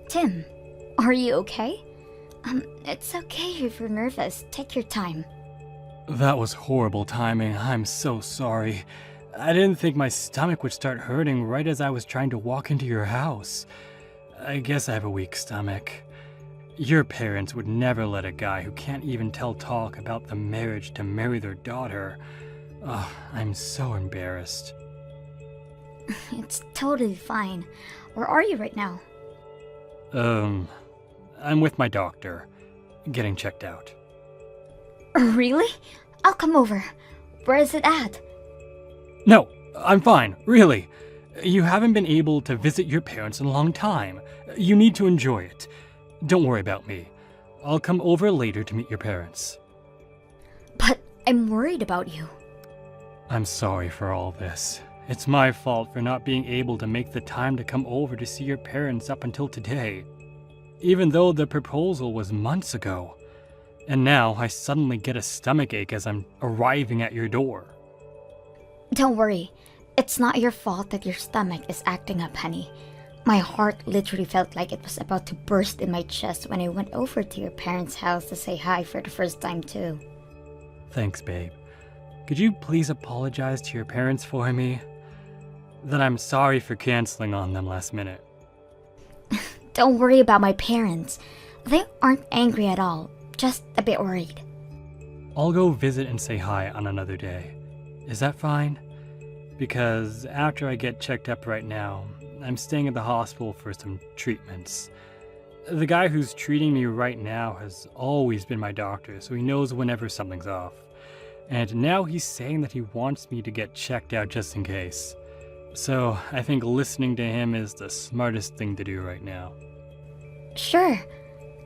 Tim, are you okay? It's okay if you're nervous. Take your time. That was horrible timing. I'm so sorry. I didn't think my stomach would start hurting right as I was trying to walk into your house. I guess I have a weak stomach. Your parents would never let a guy who can't even tell talk about the marriage to marry their daughter. Oh, I'm so embarrassed. It's totally fine. Where are you right now? I'm with my doctor, getting checked out. Really? I'll come over. Where is it at? No, I'm fine, really. You haven't been able to visit your parents in a long time. You need to enjoy it. Don't worry about me. I'll come over later to meet your parents. But I'm worried about you. I'm sorry for all this. It's my fault for not being able to make the time to come over to see your parents up until today. Even though the proposal was months ago. And now I suddenly get a stomachache as I'm arriving at your door. Don't worry. It's not your fault that your stomach is acting up, honey. My heart literally felt like it was about to burst in my chest when I went over to your parents' house to say hi for the first time too. Thanks, babe. Could you please apologize to your parents for me? That I'm sorry for canceling on them last minute. Don't worry about my parents. They aren't angry at all, just a bit worried. I'll go visit and say hi on another day. Is that fine? Because after I get checked up right now, I'm staying at the hospital for some treatments. The guy who's treating me right now has always been my doctor, so he knows whenever something's off. And now he's saying that he wants me to get checked out just in case. So I think listening to him is the smartest thing to do right now. Sure.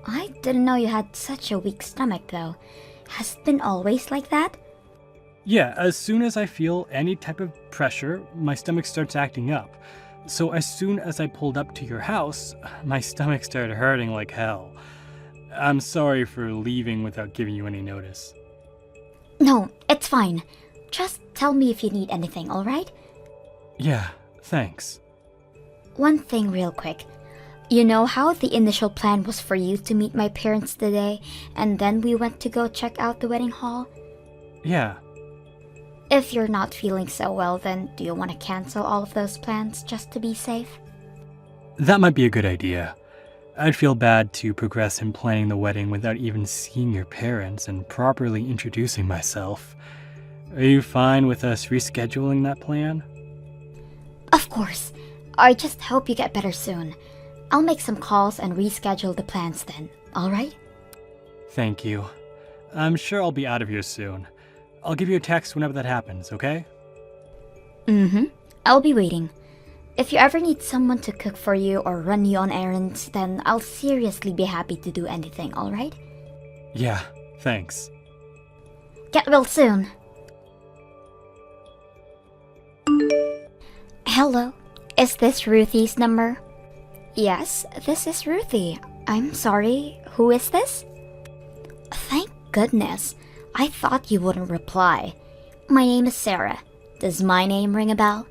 I didn't know you had such a weak stomach though. Has it been always like that? Yeah, as soon as I feel any type of pressure, my stomach starts acting up. So as soon as I pulled up to your house, my stomach started hurting like hell. I'm sorry for leaving without giving you any notice. No, it's fine. Just tell me if you need anything, alright? Yeah, thanks. One thing real quick. You know how the initial plan was for you to meet my parents today, and then we went to go check out the wedding hall? Yeah. If you're not feeling so well, then do you want to cancel all of those plans just to be safe? That might be a good idea. I'd feel bad to progress in planning the wedding without even seeing your parents and properly introducing myself. Are you fine with us rescheduling that plan? Of course. I just hope you get better soon. I'll make some calls and reschedule the plans then, alright? Thank you. I'm sure I'll be out of here soon. I'll give you a text whenever that happens, okay? I'll be waiting. If you ever need someone to cook for you or run you on errands, then I'll seriously be happy to do anything, alright? Yeah, thanks. Get well soon. Hello, is this Ruthie's number? Yes, this is Ruthie. I'm sorry, who is this? Thank goodness. I thought you wouldn't reply. My name is Sarah. Does my name ring a bell?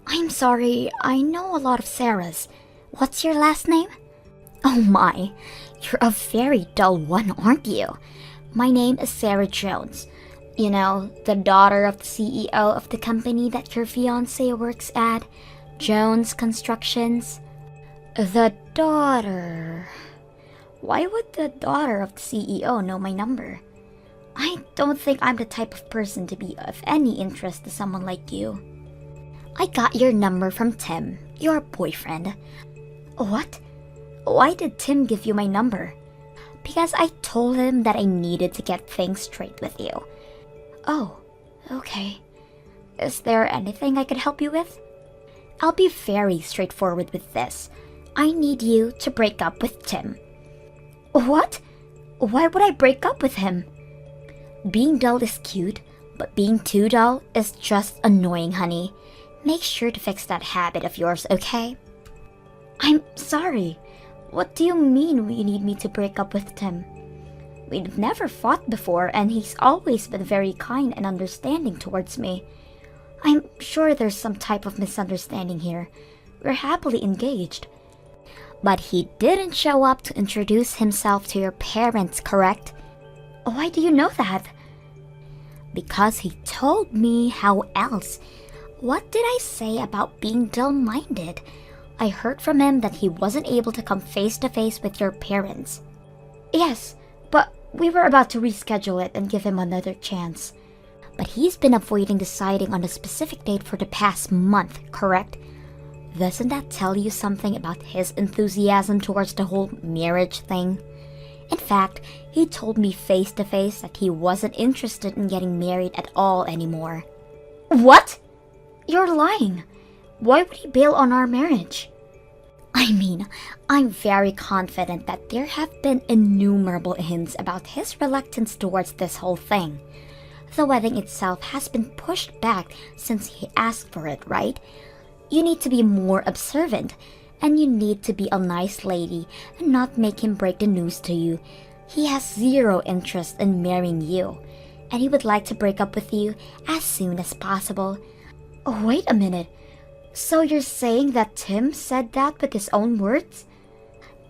I'm sorry, I know a lot of Sarahs. What's your last name? Oh my, you're a very dull one, aren't you? My name is Sarah Jones. You know, the daughter of the CEO of the company that your fiancé works at, Jones Constructions. The daughter... Why would the daughter of the CEO know my number? I don't think I'm the type of person to be of any interest to someone like you. I got your number from Tim, your boyfriend. What? Why did Tim give you my number? Because I told him that I needed to get things straight with you. Oh, okay. Is there anything I could help you with? I'll be very straightforward with this. I need you to break up with Tim. What? Why would I break up with him? Being dull is cute, but being too dull is just annoying, honey. Make sure to fix that habit of yours, okay? I'm sorry. What do you mean you need me to break up with Tim? We've never fought before, and he's always been very kind and understanding towards me. I'm sure there's some type of misunderstanding here. We're happily engaged. But he didn't show up to introduce himself to your parents, correct? Why do you know that? Because he told me. How else? What did I say about being dull-minded? I heard from him that he wasn't able to come face to face with your parents. Yes, but we were about to reschedule it and give him another chance. But he's been avoiding deciding on a specific date for the past month, correct? Doesn't that tell you something about his enthusiasm towards the whole marriage thing? In fact, he told me face to face that he wasn't interested in getting married at all anymore. What? You're lying. Why would he bail on our marriage? I mean, I'm very confident that there have been innumerable hints about his reluctance towards this whole thing. The wedding itself has been pushed back since he asked for it, right? You need to be more observant, and you need to be a nice lady and not make him break the news to you. He has zero interest in marrying you, and he would like to break up with you as soon as possible. Oh, wait a minute. So you're saying that Tim said that with his own words?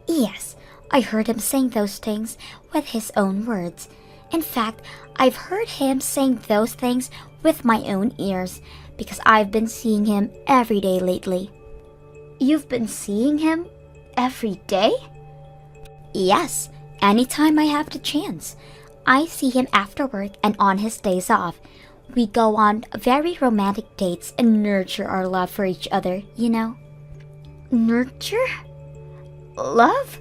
Yes, I heard him saying those things with his own words. In fact, I've heard him saying those things with my own ears because I've been seeing him every day lately. You've been seeing him every day? Yes, anytime I have the chance. I see him after work and on his days off. We go on very romantic dates and nurture our love for each other, you know? Nurture? Love?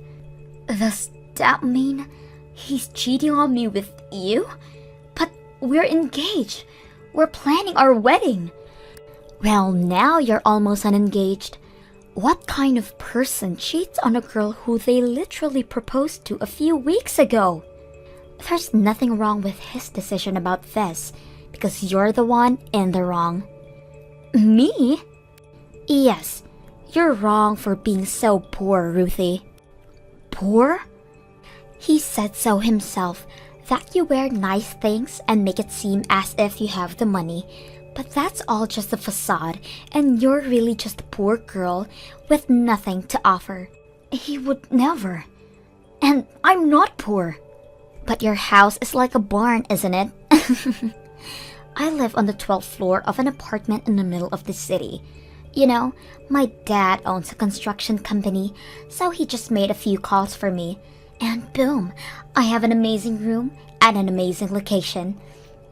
Does that mean he's cheating on me with you? But we're engaged. We're planning our wedding. Well, now you're almost unengaged. What kind of person cheats on a girl who they literally proposed to a few weeks ago? There's nothing wrong with his decision about this, because you're the one in the wrong. Me? Yes, you're wrong for being so poor, Ruthie. Poor? He said so himself, that you wear nice things and make it seem as if you have the money. But that's all just a facade, and you're really just a poor girl with nothing to offer. He would never. And I'm not poor. But your house is like a barn, isn't it? I live on the 12th floor of an apartment in the middle of the city. You know, my dad owns a construction company, so he just made a few calls for me. And boom, I have an amazing room at an amazing location.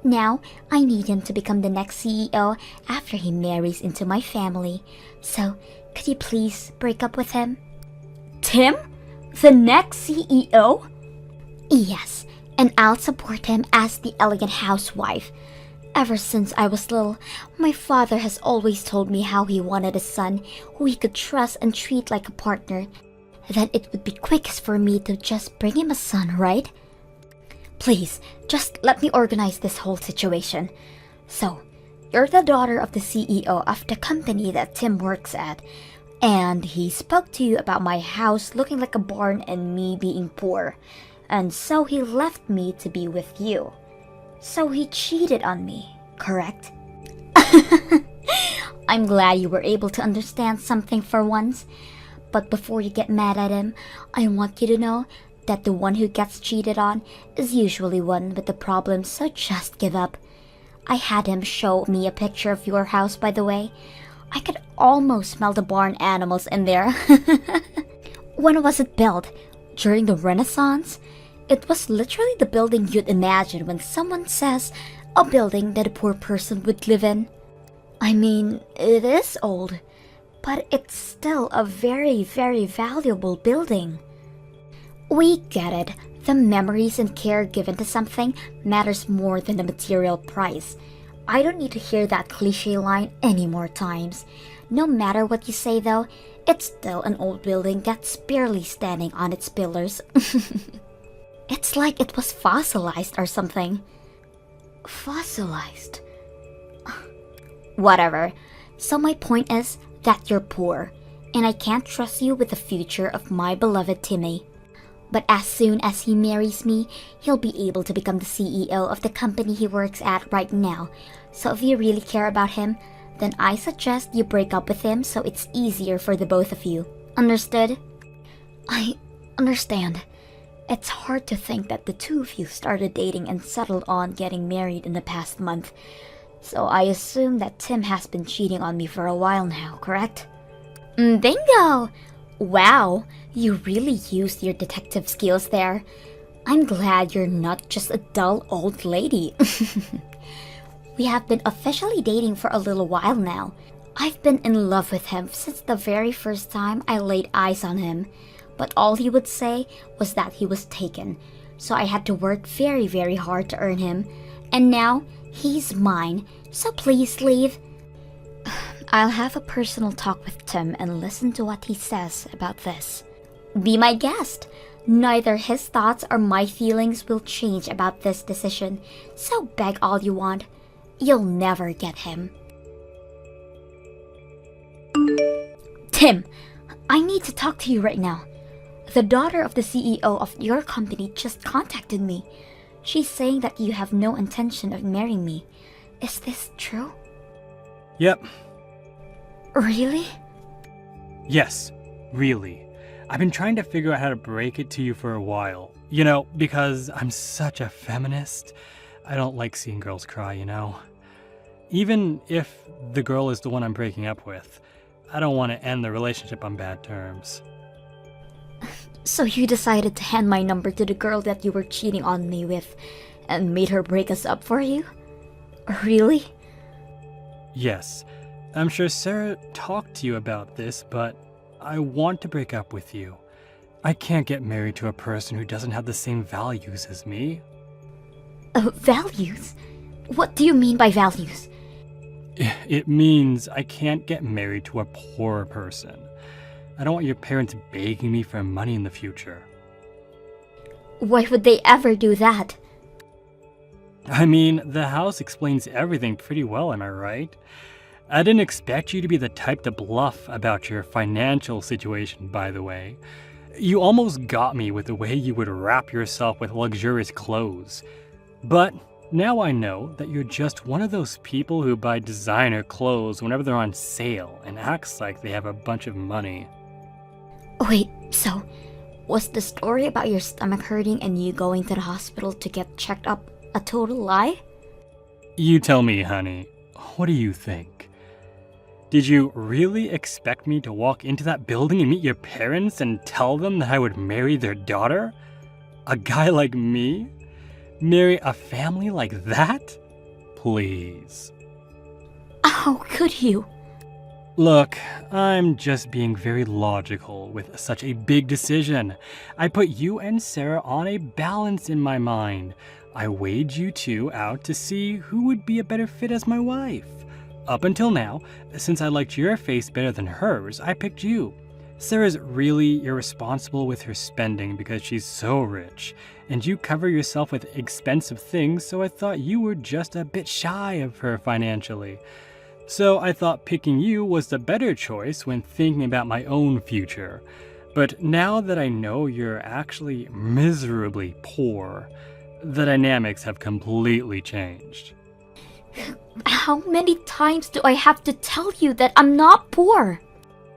Now, I need him to become the next CEO after he marries into my family. So, could you please break up with him? Tim? The next CEO? Yes, and I'll support him as the elegant housewife. Ever since I was little, my father has always told me how he wanted a son who he could trust and treat like a partner. Then it would be quickest for me to just bring him a son, right? Please, just let me organize this whole situation. So, you're the daughter of the CEO of the company that Tim works at, and he spoke to you about my house looking like a barn and me being poor, and so he left me to be with you. So he cheated on me, correct? I'm glad you were able to understand something for once. But before you get mad at him, I want you to know that the one who gets cheated on is usually one with the problem, so just give up. I had him show me a picture of your house, by the way. I could almost smell the barn animals in there. When was it built? During the Renaissance? It was literally the building you'd imagine when someone says a building that a poor person would live in. I mean, it is old, but it's still a very, very valuable building. We get it. The memories and care given to something matters more than the material price. I don't need to hear that cliche line any more times. No matter what you say though, it's still an old building that's barely standing on its pillars. It's like it was fossilized or something. Fossilized? Whatever. So my point is that you're poor, and I can't trust you with the future of my beloved Timmy. But as soon as he marries me, he'll be able to become the CEO of the company he works at right now. So if you really care about him, then I suggest you break up with him so it's easier for the both of you. Understood? I understand. It's hard to think that the two of you started dating and settled on getting married in the past month. So I assume that Tim has been cheating on me for a while now, correct? Bingo! Wow, you really used your detective skills there. I'm glad you're not just a dull old lady. We have been officially dating for a little while now. I've been in love with him since the very first time I laid eyes on him. But all he would say was that he was taken. So I had to work very, very hard to earn him. And now, he's mine. So please leave. I'll have a personal talk with Tim and listen to what he says about this. Be my guest. Neither his thoughts or my feelings will change about this decision. So beg all you want. You'll never get him. Tim, I need to talk to you right now. The daughter of the CEO of your company just contacted me. She's saying that you have no intention of marrying me. Is this true? Yep. Really? Yes, really. I've been trying to figure out how to break it to you for a while. You know, because I'm such a feminist. I don't like seeing girls cry, you know. Even if the girl is the one I'm breaking up with, I don't want to end the relationship on bad terms. So you decided to hand my number to the girl that you were cheating on me with and made her break us up for you? Really? Yes. I'm sure Sarah talked to you about this, but I want to break up with you. I can't get married to a person who doesn't have the same values as me. Values? What do you mean by values? It means I can't get married to a poor person. I don't want your parents begging me for money in the future. Why would they ever do that? I mean, the house explains everything pretty well, am I right? I didn't expect you to be the type to bluff about your financial situation, by the way. You almost got me with the way you would wrap yourself with luxurious clothes. But now I know that you're just one of those people who buy designer clothes whenever they're on sale and acts like they have a bunch of money. Wait, so was the story about your stomach hurting and you going to the hospital to get checked up a total lie? You tell me, honey. What do you think? Did you really expect me to walk into that building and meet your parents and tell them that I would marry their daughter? A guy like me? Marry a family like that? Please. How could you? Look, I'm just being very logical with such a big decision. I put you and Sarah on a balance in my mind. I weighed you two out to see who would be a better fit as my wife. Up until now, since I liked your face better than hers, I picked you. Sarah's really irresponsible with her spending because she's so rich, and you cover yourself with expensive things, so I thought you were just a bit shy of her financially. So I thought picking you was the better choice when thinking about my own future. But now that I know you're actually miserably poor, the dynamics have completely changed. How many times do I have to tell you that I'm not poor?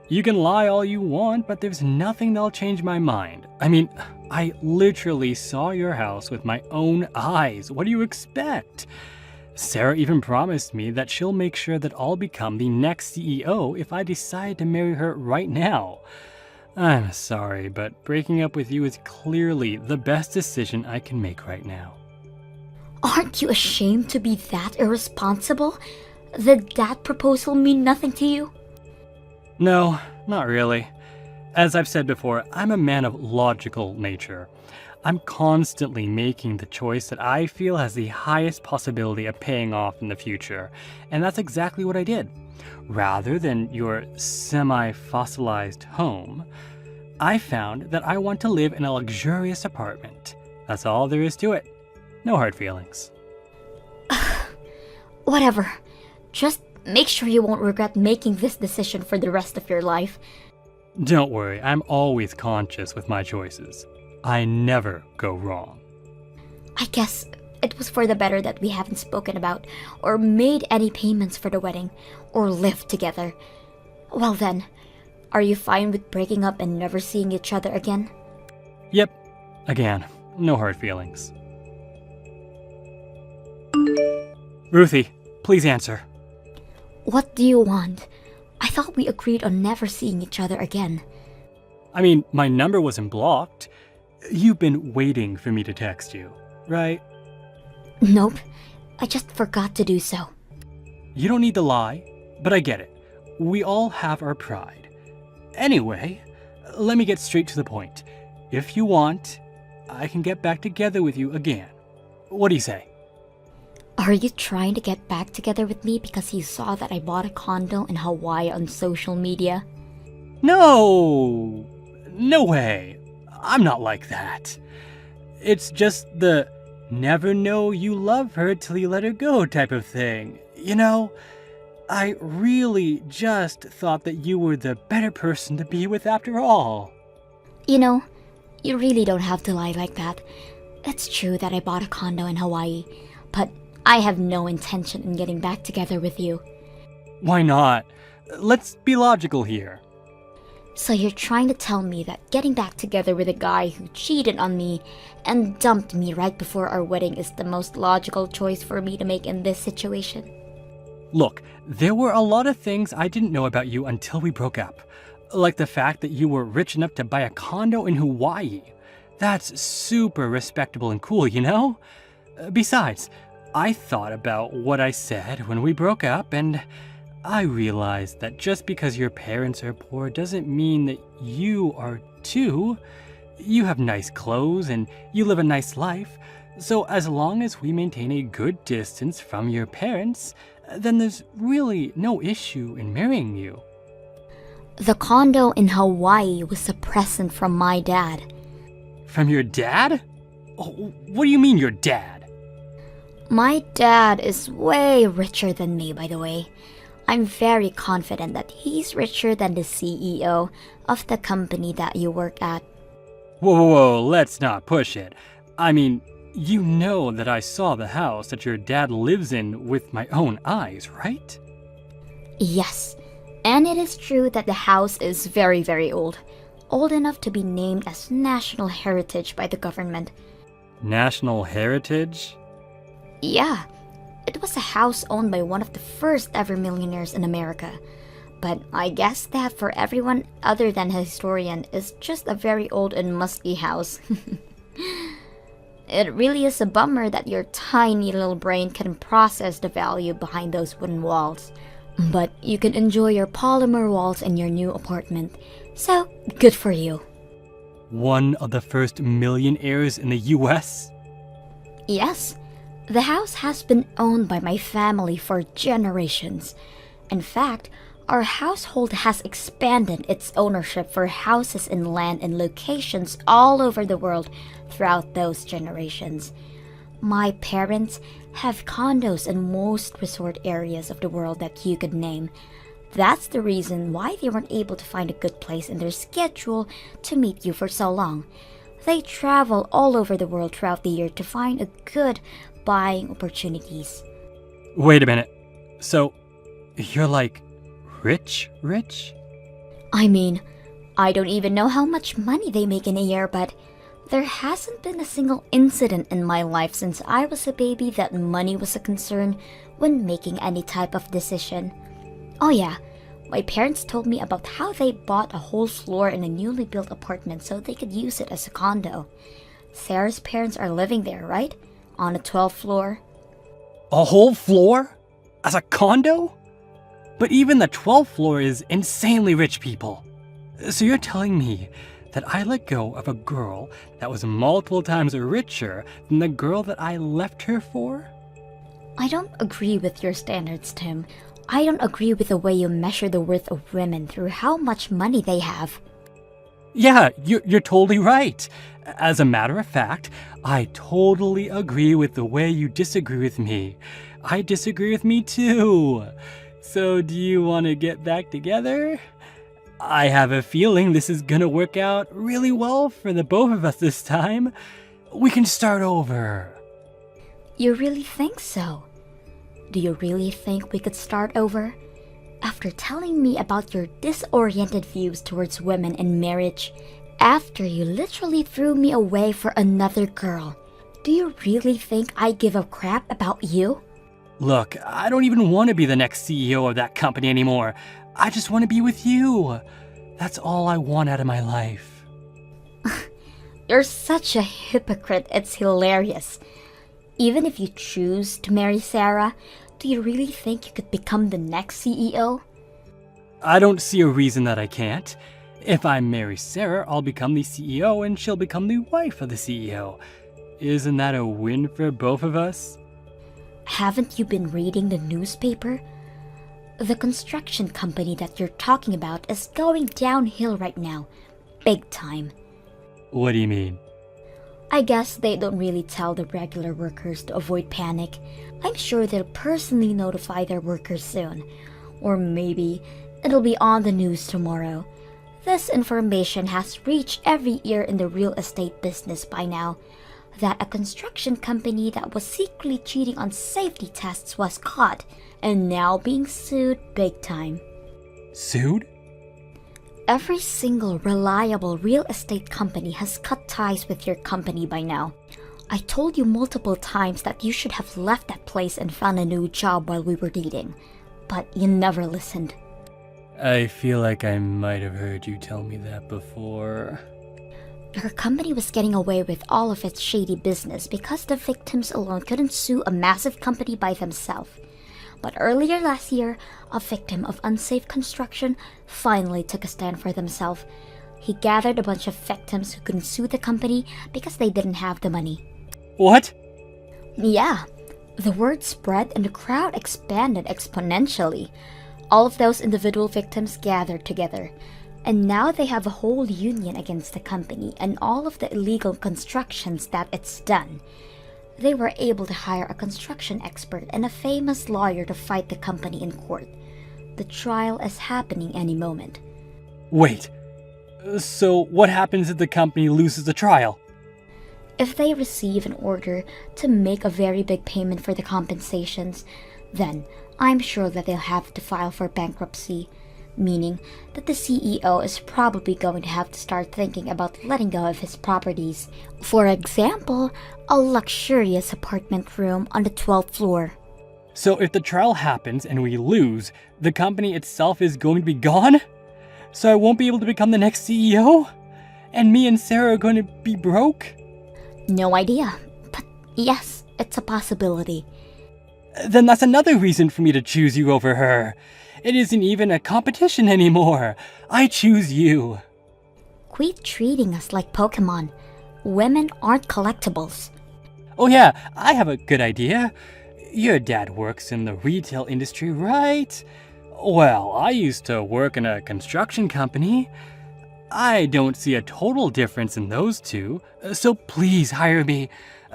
You can lie all you want, but there's nothing that'll change my mind. I mean, I literally saw your house with my own eyes. What do you expect? Sarah even promised me that she'll make sure that I'll become the next CEO if I decide to marry her right now. I'm sorry, but breaking up with you is clearly the best decision I can make right now. Aren't you ashamed to be that irresponsible? Did that proposal mean nothing to you? No, not really. As I've said before, I'm a man of logical nature. I'm constantly making the choice that I feel has the highest possibility of paying off in the future, and that's exactly what I did. Rather than your semi-fossilized home, I found that I want to live in a luxurious apartment. That's all there is to it. No hard feelings. Whatever. Just make sure you won't regret making this decision for the rest of your life. Don't worry, I'm always conscious with my choices. I never go wrong. I guess it was for the better that we haven't spoken about or made any payments for the wedding or lived together. Well then, Are you fine with breaking up and never seeing each other again? Yep. Again, no hard feelings. Ruthie, please answer. What do you want? I thought we agreed on never seeing each other again. I mean, my number wasn't blocked. You've been waiting for me to text you, right? Nope, I just forgot to do so. You don't need to lie, but I get it. We all have our pride. Anyway, let me get straight to the point. If you want, I can get back together with you again. What do you say? Are you trying to get back together with me because you saw that I bought a condo in Hawaii on social media? No! No way! I'm not like that. It's just the never know you love her till you let her go type of thing. You know, I really just thought that you were the better person to be with after all. You know, you really don't have to lie like that. It's true that I bought a condo in Hawaii, but I have no intention in getting back together with you. Why not? Let's be logical here. So you're trying to tell me that getting back together with a guy who cheated on me and dumped me right before our wedding is the most logical choice for me to make in this situation? Look, there were a lot of things I didn't know about you until we broke up. Like the fact that you were rich enough to buy a condo in Hawaii. That's super respectable and cool, you know? Besides, I thought about what I said when we broke up, and I realized that just because your parents are poor doesn't mean that you are too. You have nice clothes and you live a nice life. So as long as we maintain a good distance from your parents, then there's really no issue in marrying you. The condo in Hawaii was a present from my dad. From your dad? Oh, what do you mean your dad? My dad is way richer than me, by the way. I'm very confident that he's richer than the CEO of the company that you work at. Whoa, let's not push it. I mean, you know that I saw the house that your dad lives in with my own eyes, right? Yes, and it is true that the house is very, very old. Old enough to be named as National Heritage by the government. National Heritage? Yeah, it was a house owned by one of the first ever millionaires in America. But I guess that for everyone other than a historian is just a very old and musty house. It really is a bummer that your tiny little brain can process the value behind those wooden walls. But you can enjoy your polymer walls in your new apartment. So, good for you. One of the first millionaires in the US? Yes, the house has been owned by my family for generations. In fact, our household has expanded its ownership for houses and land in locations all over the world throughout those generations. My parents have condos in most resort areas of the world that you could name. That's the reason why they weren't able to find a good place in their schedule to meet you for so long. They travel all over the world throughout the year to find a good buying opportunities. Wait a minute. So, you're like rich? I mean, I don't even know how much money they make in a year, but there hasn't been a single incident in my life since I was a baby that money was a concern when making any type of decision. Oh yeah, my parents told me about how they bought a whole floor in a newly built apartment so they could use it as a condo. Sarah's parents are living there, right? On the 12th floor. A whole floor? As a condo? But even the 12th floor is insanely rich people. So you're telling me that I let go of a girl that was multiple times richer than the girl that I left her for? I don't agree with your standards, Tim. I don't agree with the way you measure the worth of women through how much money they have. Yeah, you're totally right. As a matter of fact, I totally agree with the way you disagree with me. I disagree with me too. So do you want to get back together? I have a feeling this is gonna work out really well for the both of us this time. We can start over. You really think so? Do you really think we could start over? After telling me about your disoriented views towards women and marriage, after you literally threw me away for another girl, do you really think I give a crap about you? Look, I don't even want to be the next CEO of that company anymore. I just want to be with you. That's all I want out of my life. You're such a hypocrite, it's hilarious. Even if you choose to marry Sarah, do you really think you could become the next CEO? I don't see a reason that I can't. If I marry Sarah, I'll become the CEO and she'll become the wife of the CEO. Isn't that a win for both of us? Haven't you been reading the newspaper? The construction company that you're talking about is going downhill right now. Big time. What do you mean? I guess they don't really tell the regular workers to avoid panic. I'm sure they'll personally notify their workers soon. Or maybe it'll be on the news tomorrow. This information has reached every ear in the real estate business by now, that a construction company that was secretly cheating on safety tests was caught and now being sued big time. Sued? Every single reliable real estate company has cut ties with your company by now. I told you multiple times that you should have left that place and found a new job while we were dating, but you never listened. I feel like I might have heard you tell me that before. Her company was getting away with all of its shady business because the victims alone couldn't sue a massive company by themselves. But earlier last year, a victim of unsafe construction finally took a stand for themselves. He gathered a bunch of victims who couldn't sue the company because they didn't have the money. What? Yeah, the word spread and the crowd expanded exponentially. All of those individual victims gathered together. And now they have a whole union against the company and all of the illegal constructions that it's done. They were able to hire a construction expert and a famous lawyer to fight the company in court. The trial is happening any moment. Wait, so what happens if the company loses the trial? If they receive an order to make a very big payment for the compensations, then I'm sure that they'll have to file for bankruptcy, meaning that the CEO is probably going to have to start thinking about letting go of his properties. For example, a luxurious apartment room on the 12th floor. So if the trial happens and we lose, the company itself is going to be gone? So I won't be able to become the next CEO? And me and Sarah are going to be broke? No idea, but yes, it's a possibility. Then that's another reason for me to choose you over her. It isn't even a competition anymore. I choose you. Quit treating us like Pokemon. Women aren't collectibles. Oh yeah, I have a good idea. Your dad works in the retail industry, right? Well, I used to work in a construction company. I don't see a total difference in those two, so please hire me.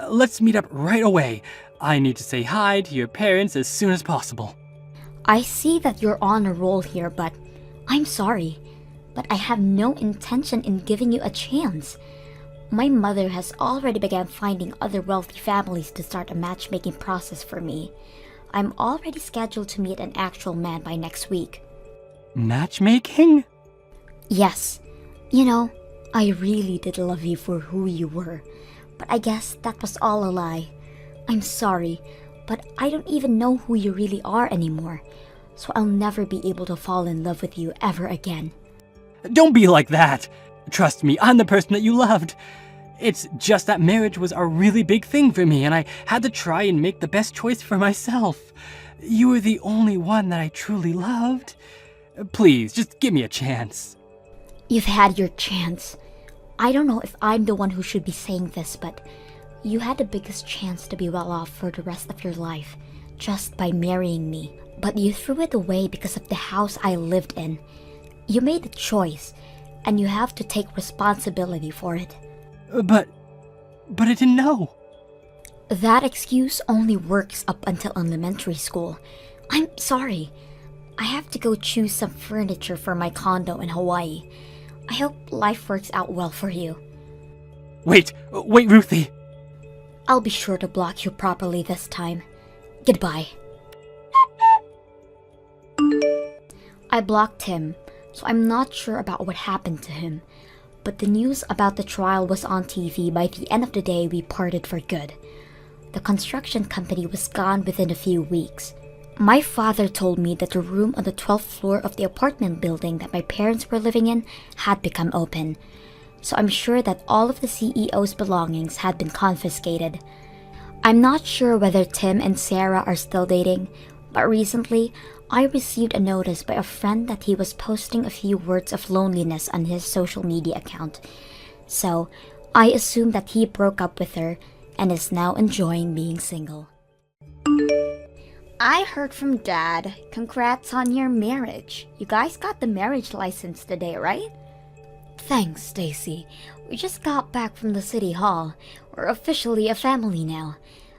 Let's meet up right away. I need to say hi to your parents as soon as possible. I see that you're on a roll here, but I'm sorry. But I have no intention in giving you a chance. My mother has already begun finding other wealthy families to start a matchmaking process for me. I'm already scheduled to meet an actual man by next week. Matchmaking? Yes. You know, I really did love you for who you were, but I guess that was all a lie. I'm sorry, but I don't even know who you really are anymore, so I'll never be able to fall in love with you ever again. Don't be like that. Trust me, I'm the person that you loved. It's just that marriage was a really big thing for me, and I had to try and make the best choice for myself. You were the only one that I truly loved. Please, just give me a chance. You've had your chance. I don't know if I'm the one who should be saying this, but you had the biggest chance to be well off for the rest of your life just by marrying me. But you threw it away because of the house I lived in. You made a choice, and you have to take responsibility for it. But I didn't know. That excuse only works up until elementary school. I'm sorry. I have to go choose some furniture for my condo in Hawaii. I hope life works out well for you. Wait, Ruthie. I'll be sure to block you properly this time. Goodbye. I blocked him, so I'm not sure about what happened to him. But the news about the trial was on TV. By the end of the day, we parted for good. The construction company was gone within a few weeks. My father told me that the room on the 12th floor of the apartment building that my parents were living in had become open. So I'm sure that all of the CEO's belongings had been confiscated. I'm not sure whether Tim and Sarah are still dating, but recently, I received a notice by a friend that he was posting a few words of loneliness on his social media account. So, I assume that he broke up with her and is now enjoying being single. I heard from Dad. Congrats on your marriage. You guys got the marriage license today, right? Thanks, Stacy. We just got back from the city hall. We're officially a family now.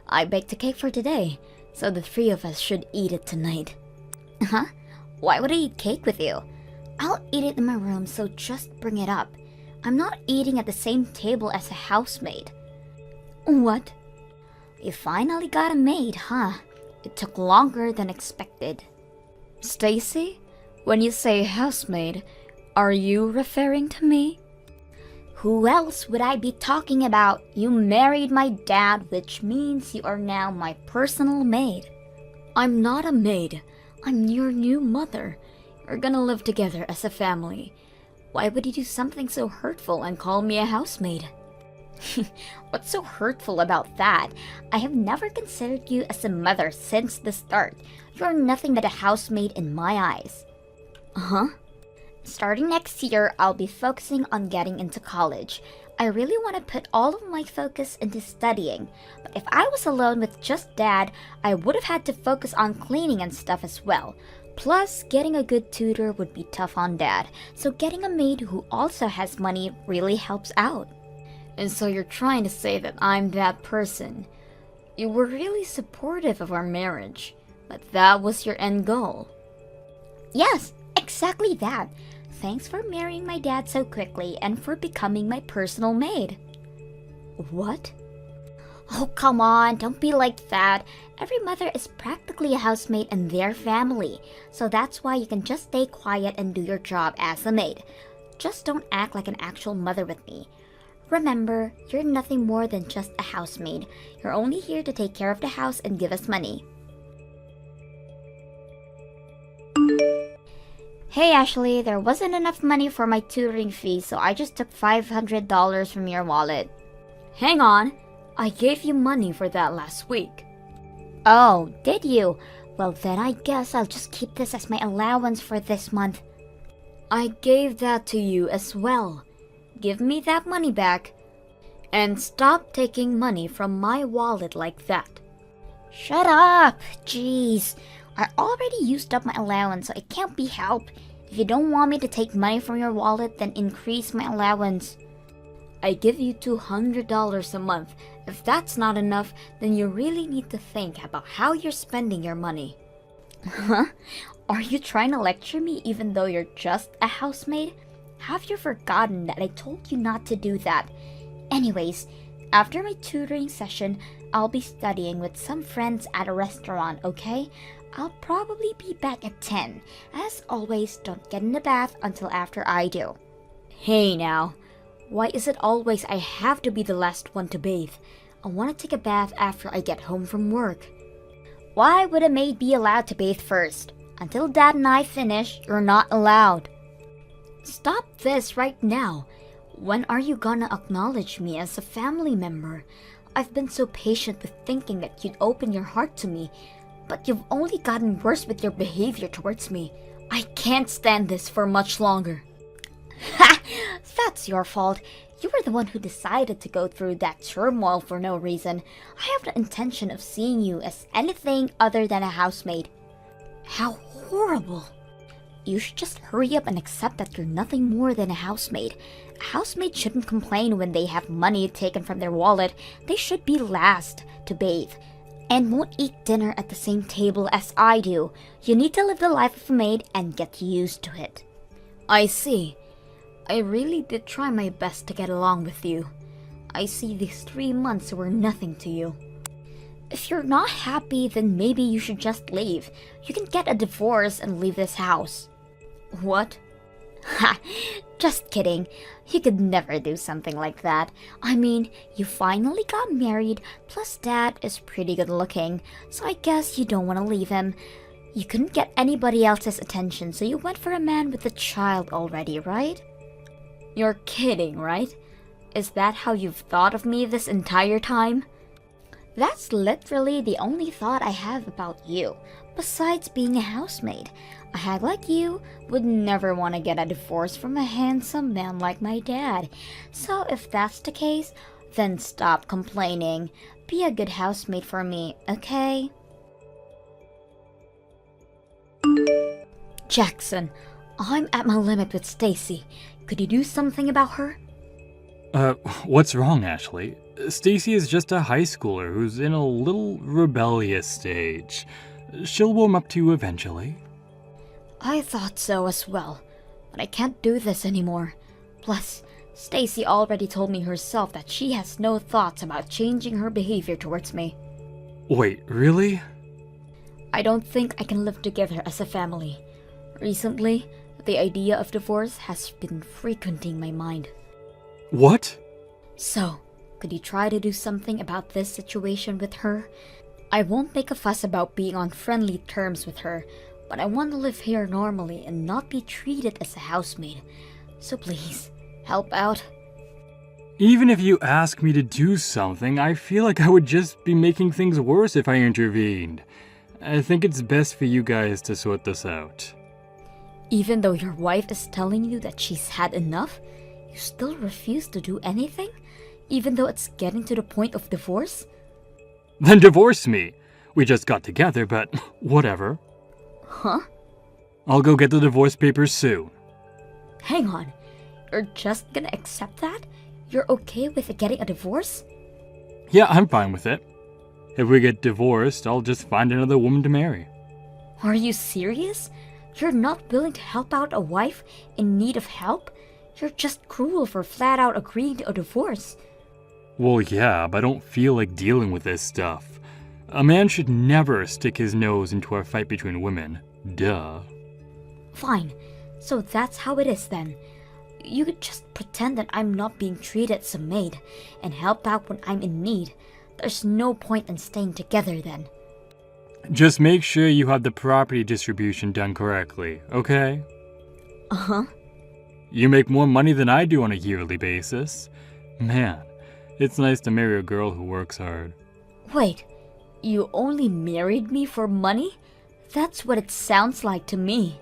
I baked a cake for today, so the three of us should eat it tonight. Huh? Why would I eat cake with you? I'll eat it in my room, so just bring it up. I'm not eating at the same table as a housemaid. What? You finally got a maid, huh? It took longer than expected. Stacy, when you say housemaid, are you referring to me? Who else would I be talking about? You married my dad, which means you are now my personal maid. I'm not a maid. I'm your new mother. We're gonna live together as a family. Why would you do something so hurtful and call me a housemaid? What's so hurtful about that? I have never considered you as a mother since the start. You're nothing but a housemaid in my eyes. Huh? Starting next year, I'll be focusing on getting into college. I really want to put all of my focus into studying. But if I was alone with just Dad, I would have had to focus on cleaning and stuff as well. Plus, getting a good tutor would be tough on Dad, so getting a maid who also has money really helps out. And so you're trying to say that I'm that person. You were really supportive of our marriage, but that was your end goal. Yes, exactly that. Thanks for marrying my dad so quickly and for becoming my personal maid. What? Oh, come on, don't be like that. Every mother is practically a housemaid in their family, so that's why you can just stay quiet and do your job as a maid. Just don't act like an actual mother with me. Remember, you're nothing more than just a housemaid. You're only here to take care of the house and give us money. Hey Ashley, there wasn't enough money for my tutoring fee, so I just took $500 from your wallet. Hang on, I gave you money for that last week. Oh, did you? Well then I guess I'll just keep this as my allowance for this month. I gave that to you as well. Give me that money back. And stop taking money from my wallet like that. Shut up! Jeez. I already used up my allowance, so it can't be helped. If you don't want me to take money from your wallet, then increase my allowance. I give you $200 a month. If that's not enough, then you really need to think about how you're spending your money. Huh? Are you trying to lecture me even though you're just a housemaid? Have you forgotten that I told you not to do that? Anyways, after my tutoring session, I'll be studying with some friends at a restaurant, okay? I'll probably be back at 10. As always, don't get in the bath until after I do. Hey now, why is it always I have to be the last one to bathe? I want to take a bath after I get home from work. Why would a maid be allowed to bathe first? Until Dad and I finish, you're not allowed. Stop this right now. When are you gonna acknowledge me as a family member? I've been so patient with thinking that you'd open your heart to me, but you've only gotten worse with your behavior towards me. I can't stand this for much longer. Ha! That's your fault. You were the one who decided to go through that turmoil for no reason. I have no intention of seeing you as anything other than a housemaid. How horrible. You should just hurry up and accept that you're nothing more than a housemaid. A housemaid shouldn't complain when they have money taken from their wallet. They should be last to bathe. And won't eat dinner at the same table as I do. You need to live the life of a maid and get used to it. I see. I really did try my best to get along with you. I see these 3 months were nothing to you. If you're not happy, then maybe you should just leave. You can get a divorce and leave this house. What? Ha! Just kidding. You could never do something like that. I mean, you finally got married, plus Dad is pretty good looking, so I guess you don't want to leave him. You couldn't get anybody else's attention, so you went for a man with a child already, right? You're kidding, right? Is that how you've thought of me this entire time? That's literally the only thought I have about you, besides being a housemaid. A hag like you would never want to get a divorce from a handsome man like my dad. So if that's the case, then stop complaining. Be a good housemaid for me, okay? Jackson, I'm at my limit with Stacy. Could you do something about her? What's wrong, Ashley? Stacy is just a high schooler who's in a little rebellious stage. She'll warm up to you eventually. I thought so as well, but I can't do this anymore. Plus, Stacy already told me herself that she has no thoughts about changing her behavior towards me. Wait, really? I don't think I can live together as a family. Recently, the idea of divorce has been frequenting my mind. What? So, could you try to do something about this situation with her? I won't make a fuss about being on friendly terms with her, but I want to live here normally and not be treated as a housemaid. So please, help out. Even if you ask me to do something, I feel like I would just be making things worse if I intervened. I think it's best for you guys to sort this out. Even though your wife is telling you that she's had enough, you still refuse to do anything? Even though it's getting to the point of divorce? Then divorce me. We just got together, but whatever. Huh? I'll go get the divorce papers soon. Hang on. You're just gonna accept that? You're okay with getting a divorce? Yeah, I'm fine with it. If we get divorced, I'll just find another woman to marry. Are you serious? You're not willing to help out a wife in need of help? You're just cruel for flat out agreeing to a divorce. Well, yeah, but I don't feel like dealing with this stuff. A man should never stick his nose into a fight between women. Duh. Fine. So that's how it is then. You could just pretend that I'm not being treated as a maid and help out when I'm in need. There's no point in staying together then. Just make sure you have the property distribution done correctly, okay? Uh-huh. You make more money than I do on a yearly basis. Man, it's nice to marry a girl who works hard. Wait, you only married me for money? That's what it sounds like to me.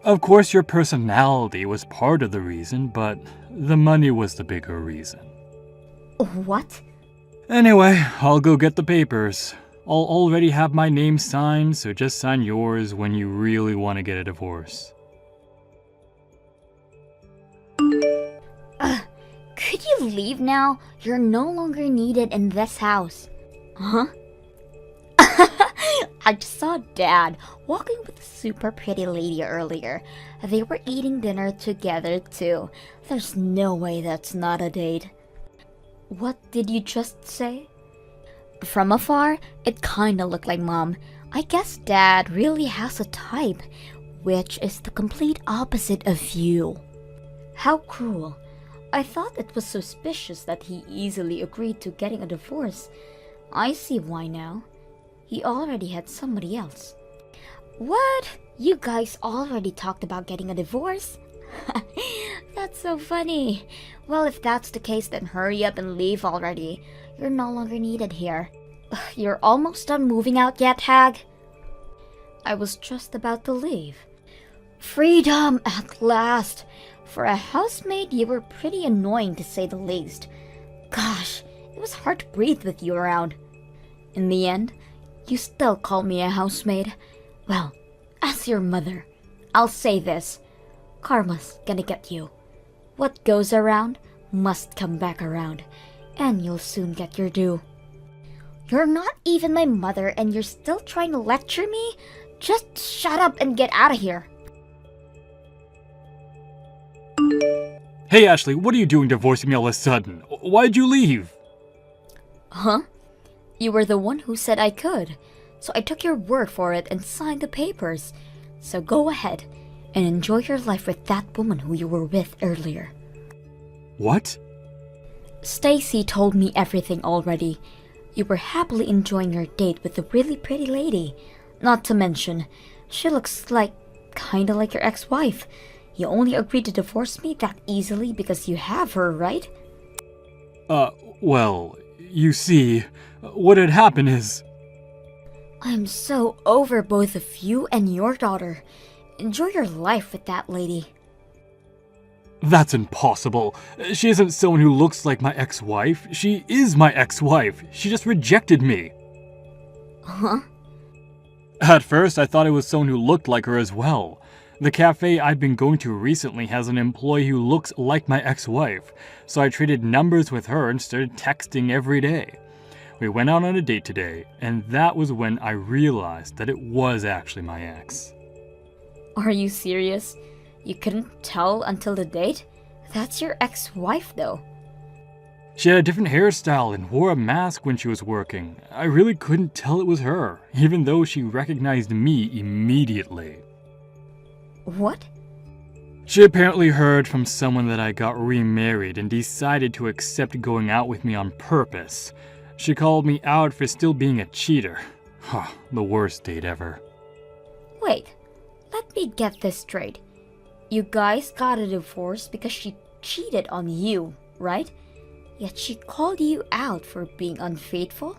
Of course, your personality was part of the reason, but the money was the bigger reason. What? Anyway, I'll go get the papers. I'll already have my name signed, so just sign yours when you really want to get a divorce. Could you leave now? You're no longer needed in this house. Huh? I just saw Dad walking with a super pretty lady earlier. They were eating dinner together too. There's no way that's not a date. What did you just say? From afar, it kinda looked like Mom. I guess Dad really has a type, which is the complete opposite of you. How cruel. I thought it was suspicious that he easily agreed to getting a divorce. I see why now. He already had somebody else. What? You guys already talked about getting a divorce? That's so funny. Well, if that's the case, then hurry up and leave already. You're no longer needed here. You're almost done moving out yet, Hag? I was just about to leave. Freedom at last! For a housemaid, you were pretty annoying to say the least. Gosh, it was hard to breathe with you around. In the end, you still call me a housemaid. Well, as your mother, I'll say this. Karma's gonna get you. What goes around must come back around, and you'll soon get your due. You're not even my mother and you're still trying to lecture me? Just shut up and get out of here. Hey Ashley, what are you doing divorcing me all of a sudden? Why'd you leave? Huh? You were the one who said I could, so I took your word for it and signed the papers. So go ahead. and enjoy your life with that woman who you were with earlier. What? Stacy told me everything already. You were happily enjoying your date with a really pretty lady. Not to mention, she looks kinda like your ex-wife. You only agreed to divorce me that easily because you have her, right? Well, you see, what had happened is... I'm so over both of you and your daughter. Enjoy your life with that lady. That's impossible. She isn't someone who looks like my ex-wife. She is my ex-wife. She just rejected me. Huh? At first, I thought it was someone who looked like her as well. The cafe I've been going to recently has an employee who looks like my ex-wife, so I traded numbers with her and started texting every day. We went out on a date today, and that was when I realized that it was actually my ex. Are you serious? You couldn't tell until the date? That's your ex-wife, though. She had a different hairstyle and wore a mask when she was working. I really couldn't tell it was her, even though she recognized me immediately. What? She apparently heard from someone that I got remarried and decided to accept going out with me on purpose. She called me out for still being a cheater. The worst date ever. Wait, let me get this straight. You guys got a divorce because she cheated on you, right? Yet she called you out for being unfaithful?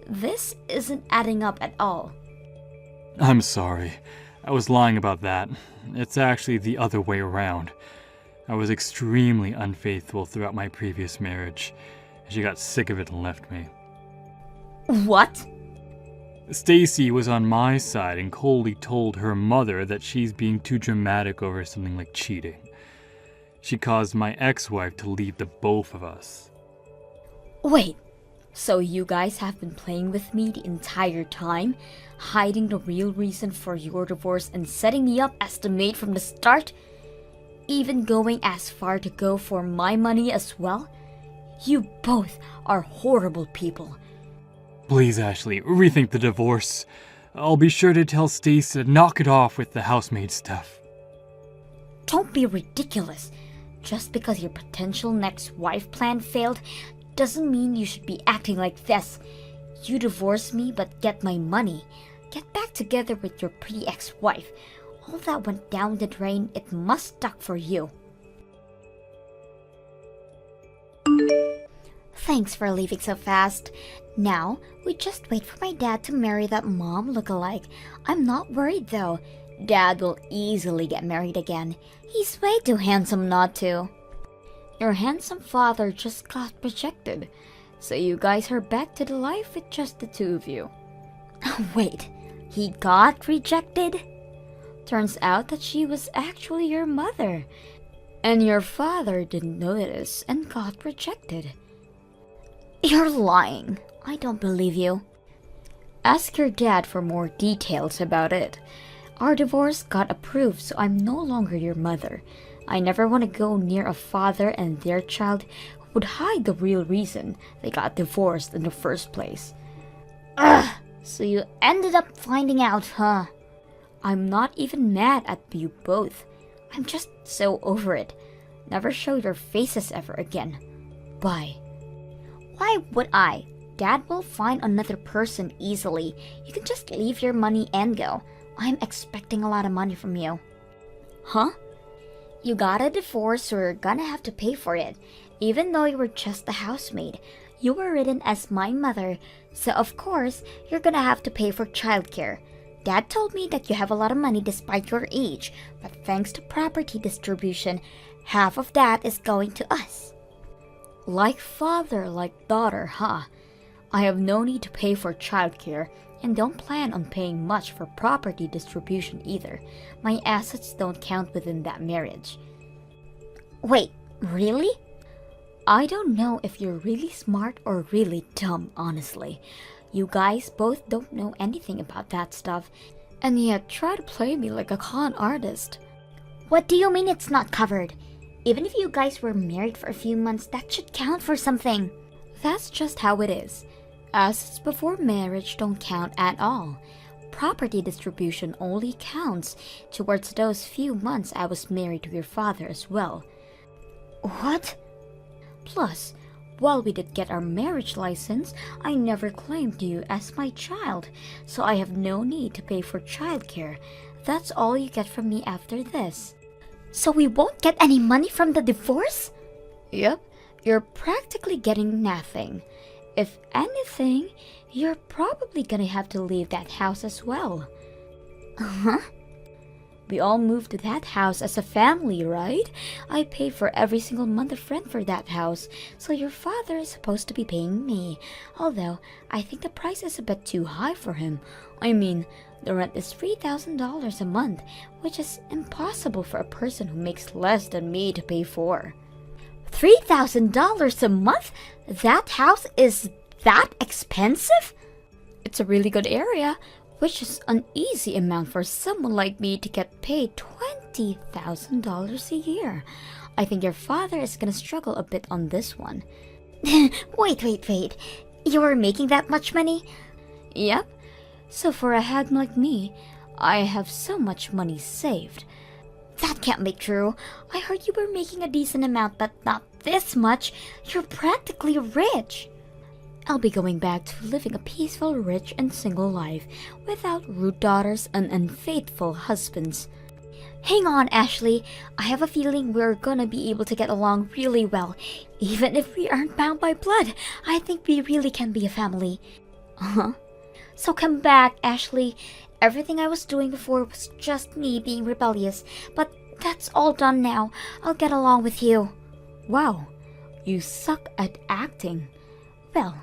This isn't adding up at all. I'm sorry. I was lying about that. It's actually the other way around. I was extremely unfaithful throughout my previous marriage. She got sick of it and left me. What? Stacy was on my side and coldly told her mother that she's being too dramatic over something like cheating. She caused my ex-wife to leave the both of us. Wait, so you guys have been playing with me the entire time, hiding the real reason for your divorce and setting me up as the maid from the start? Even going as far to go for my money as well? You both are horrible people. Please, Ashley, rethink the divorce. I'll be sure to tell Stacy to knock it off with the housemaid stuff. Don't be ridiculous. Just because your potential next wife plan failed doesn't mean you should be acting like this. You divorce me but get my money. Get back together with your pretty ex-wife. All that went down the drain, it must stuck for you. Thanks for leaving so fast. Now, we just wait for my dad to marry that mom lookalike. I'm not worried though. Dad will easily get married again. He's way too handsome not to. Your handsome father just got rejected, so you guys are back to the life with just the two of you. Wait, he got rejected? Turns out that she was actually your mother, and your father didn't notice and got rejected. You're lying. I don't believe you. Ask your dad for more details about it. Our divorce got approved, so I'm no longer your mother. I never want to go near a father and their child who would hide the real reason they got divorced in the first place. Ugh! So you ended up finding out, huh? I'm not even mad at you both. I'm just so over it. Never show your faces ever again. Bye. Why would I? Dad will find another person easily. You can just leave your money and go. I'm expecting a lot of money from you. Huh? You got a divorce, so you're gonna have to pay for it. Even though you were just a housemaid, you were written as my mother, so of course, you're gonna have to pay for childcare. Dad told me that you have a lot of money despite your age, but thanks to property distribution, half of that is going to us. Like father, like daughter, huh? I have no need to pay for childcare and don't plan on paying much for property distribution either. My assets don't count within that marriage. Wait, really? I don't know if you're really smart or really dumb, honestly. You guys both don't know anything about that stuff, and yet try to play me like a con artist. What do you mean it's not covered? Even if you guys were married for a few months, that should count for something. That's just how it is. Assets before marriage don't count at all. property distribution only counts towards those few months I was married to your father as well. What? Plus, while we did get our marriage license, I never claimed you as my child, so I have no need to pay for childcare. That's all you get from me after this. So we won't get any money from the divorce? Yep, you're practically getting nothing. If anything, you're probably gonna have to leave that house as well. Uh-huh. We all moved to that house as a family, right? I paid for every single month of rent for that house, so your father is supposed to be paying me. Although, I think the price is a bit too high for him. I mean, the rent is $3,000 a month, which is impossible for a person who makes less than me to pay for. $3,000 a month? That house is that expensive? It's a really good area, which is an easy amount for someone like me to get paid $20,000 a year. I think your father is gonna struggle a bit on this one. Wait. You're making that much money? Yep. So for a hag like me, I have so much money saved. That can't be true. I heard you were making a decent amount, but not this much. You're practically rich. I'll be going back to living a peaceful, rich, and single life without rude daughters and unfaithful husbands. Hang on, Ashley. I have a feeling we're gonna be able to get along really well. Even if we aren't bound by blood, I think we really can be a family. Uh-huh. So come back, Ashley. Everything I was doing before was just me being rebellious, but that's all done now. I'll get along with you. Wow, you suck at acting. Well,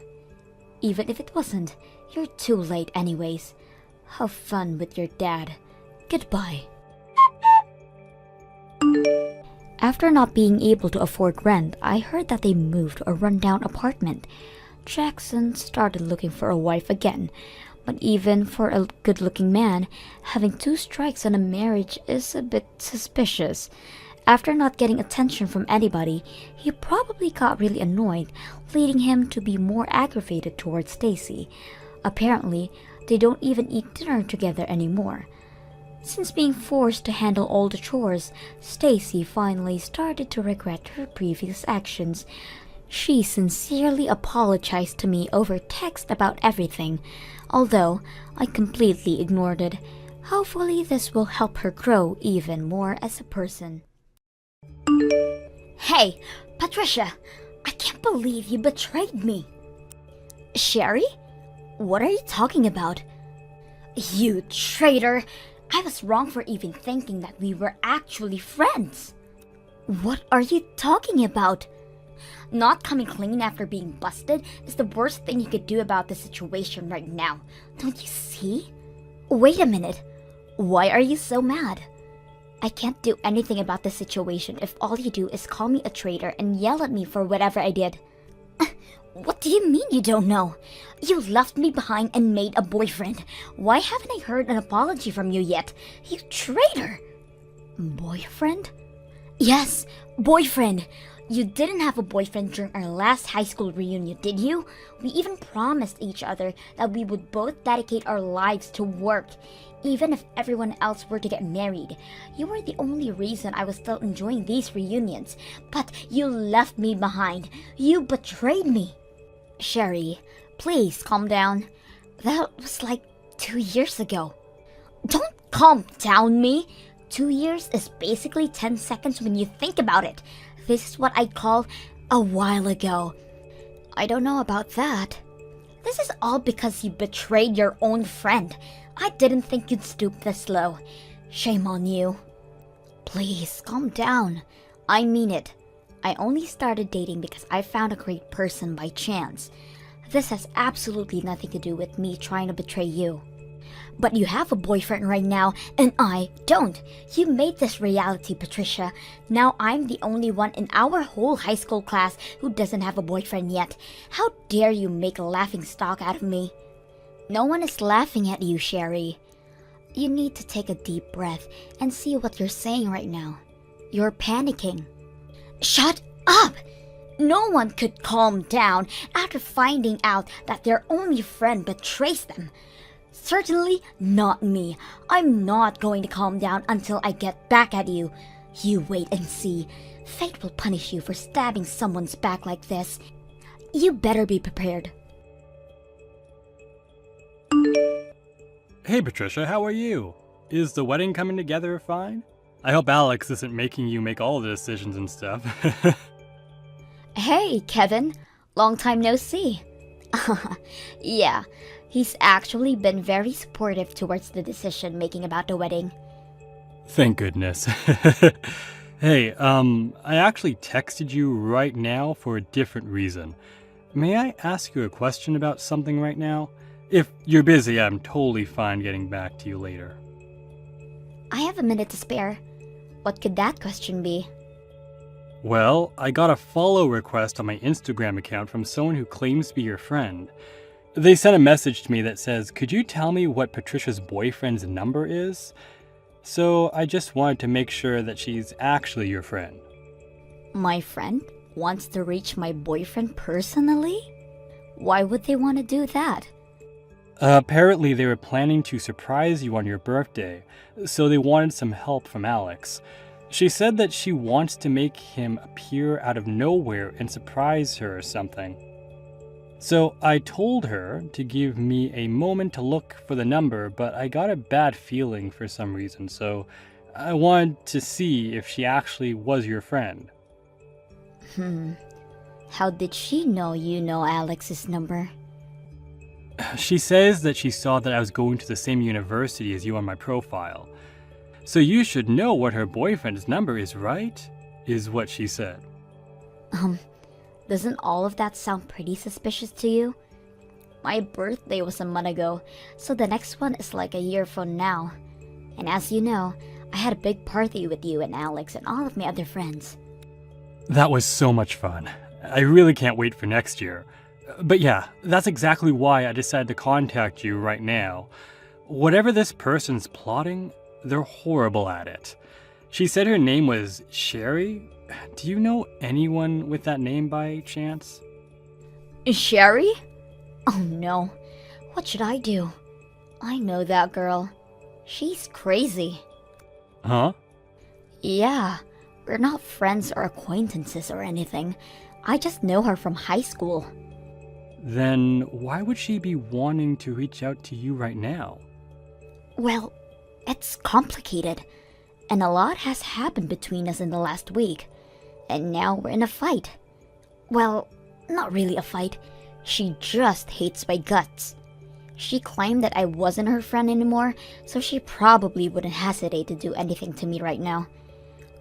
even if it wasn't, you're too late anyways. Have fun with your dad. Goodbye. After not being able to afford rent, I heard that they moved to a rundown apartment. Jackson started looking for a wife again, but even for a good-looking man, having 2 strikes on a marriage is a bit suspicious. After not getting attention from anybody, he probably got really annoyed, leading him to be more aggravated towards Stacy. Apparently, they don't even eat dinner together anymore. Since being forced to handle all the chores, Stacy finally started to regret her previous actions. She sincerely apologized to me over text about everything, although I completely ignored it. Hopefully this will help her grow even more as a person. Hey, Patricia, I can't believe you betrayed me. Sherry? What are you talking about? You traitor! I was wrong for even thinking that we were actually friends. What are you talking about? Not coming clean after being busted is the worst thing you could do about the situation right now. Don't you see? Wait a minute. Why are you so mad? I can't do anything about the situation if all you do is call me a traitor and yell at me for whatever I did. What do you mean you don't know? You left me behind and made a boyfriend. Why haven't I heard an apology from you yet? You traitor! Boyfriend? Yes, boyfriend. You didn't have a boyfriend during our last high school reunion, did you? We even promised each other that we would both dedicate our lives to work, even if everyone else were to get married. You were the only reason I was still enjoying these reunions, but you left me behind. You betrayed me. Sherry, please calm down. That was like 2 years ago. Don't calm down me. 2 years is basically 10 seconds when you think about it. This is what I call a while ago. I don't know about that. This is all because you betrayed your own friend. I didn't think you'd stoop this low. Shame on you. Please, calm down. I mean it. I only started dating because I found a great person by chance. This has absolutely nothing to do with me trying to betray you. But you have a boyfriend right now, and I don't. You made this reality, Patricia. Now I'm the only one in our whole high school class who doesn't have a boyfriend yet. How dare you make a laughing stock out of me? No one is laughing at you, Sherry. You need to take a deep breath and see what you're saying right now. You're panicking. Shut up! No one could calm down after finding out that their only friend betrays them. Certainly not me. I'm not going to calm down until I get back at you. You wait and see. Fate will punish you for stabbing someone's back like this. You better be prepared. Hey Patricia, how are you? Is the wedding coming together fine? I hope Alex isn't making you make all the decisions and stuff. Hey, Kevin. Long time no see. Yeah, he's actually been very supportive towards the decision making about the wedding. Thank goodness. Hey, I actually texted you right now for a different reason. May I ask you a question about something right now? If you're busy, I'm totally fine getting back to you later. I have a minute to spare. What could that question be? Well, I got a follow request on my Instagram account from someone who claims to be your friend. They sent a message to me that says, "Could you tell me what Patricia's boyfriend's number is?" So I just wanted to make sure that she's actually your friend. My friend wants to reach my boyfriend personally? Why would they want to do that? Apparently they were planning to surprise you on your birthday, so they wanted some help from Alex. She said that she wants to make him appear out of nowhere and surprise her or something. So I told her to give me a moment to look for the number, but I got a bad feeling for some reason, so I wanted to see if she actually was your friend. How did she know you know Alex's number? She says that she saw that I was going to the same university as you on my profile. So you should know what her boyfriend's number is, right? Is what she said. Doesn't all of that sound pretty suspicious to you? My birthday was a month ago, so the next one is like a year from now. And as you know, I had a big party with you and Alex and all of my other friends. That was so much fun. I really can't wait for next year. But yeah, that's exactly why I decided to contact you right now. Whatever this person's plotting, they're horrible at it. She said her name was Sherry. Do you know anyone with that name by chance? Sherry? Oh no. What should I do? I know that girl. She's crazy. Huh? Yeah, we're not friends or acquaintances or anything. I just know her from high school. Then why would she be wanting to reach out to you right now? Well, it's complicated. And a lot has happened between us in the last week. And now we're in a fight. Well, not really a fight. She just hates my guts. She claimed that I wasn't her friend anymore, so she probably wouldn't hesitate to do anything to me right now.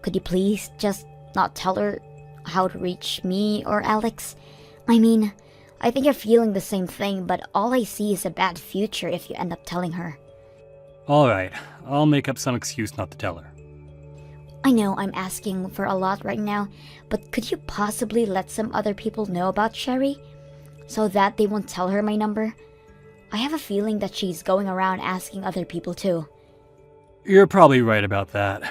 Could you please just not tell her how to reach me or Alex? I mean, I think you're feeling the same thing, but all I see is a bad future if you end up telling her. Alright, I'll make up some excuse not to tell her. I know I'm asking for a lot right now, but could you possibly let some other people know about Sherry? So that they won't tell her my number? I have a feeling that she's going around asking other people too. You're probably right about that.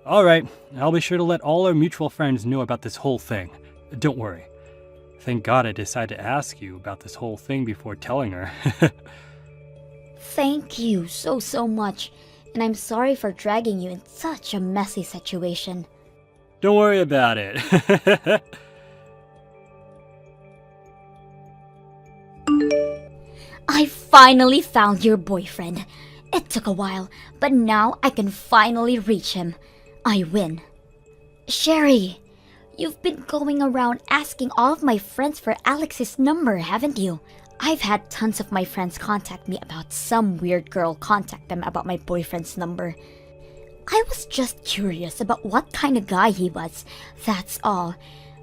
Alright, I'll be sure to let all our mutual friends know about this whole thing. Don't worry. Thank God I decided to ask you about this whole thing before telling her. Thank you so much, and I'm sorry for dragging you in such a messy situation. Don't worry about it. I finally found your boyfriend. It took a while, but now I can finally reach him. I win. Sherry, you've been going around asking all of my friends for Alex's number, haven't you? I've had tons of my friends contact me about some weird girl contact them about my boyfriend's number. I was just curious about what kind of guy he was, that's all.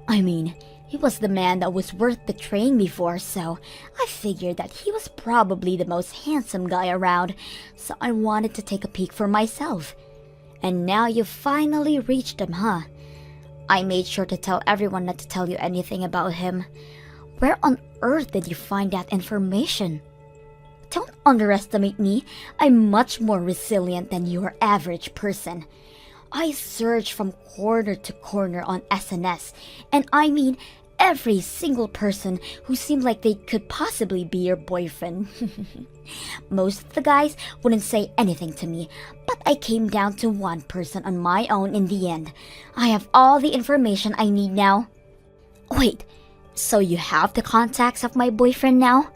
I mean, he was the man that was worth betraying me for, so I figured that he was probably the most handsome guy around, so I wanted to take a peek for myself. And now you finally reached him, huh? I made sure to tell everyone not to tell you anything about him. Where on earth did you find that information? Don't underestimate me. I'm much more resilient than your average person. I searched from corner to corner on SNS, and I mean every single person who seemed like they could possibly be your boyfriend. Most of the guys wouldn't say anything to me, but I came down to one person on my own in the end. I have all the information I need now. Wait, so you have the contacts of my boyfriend now?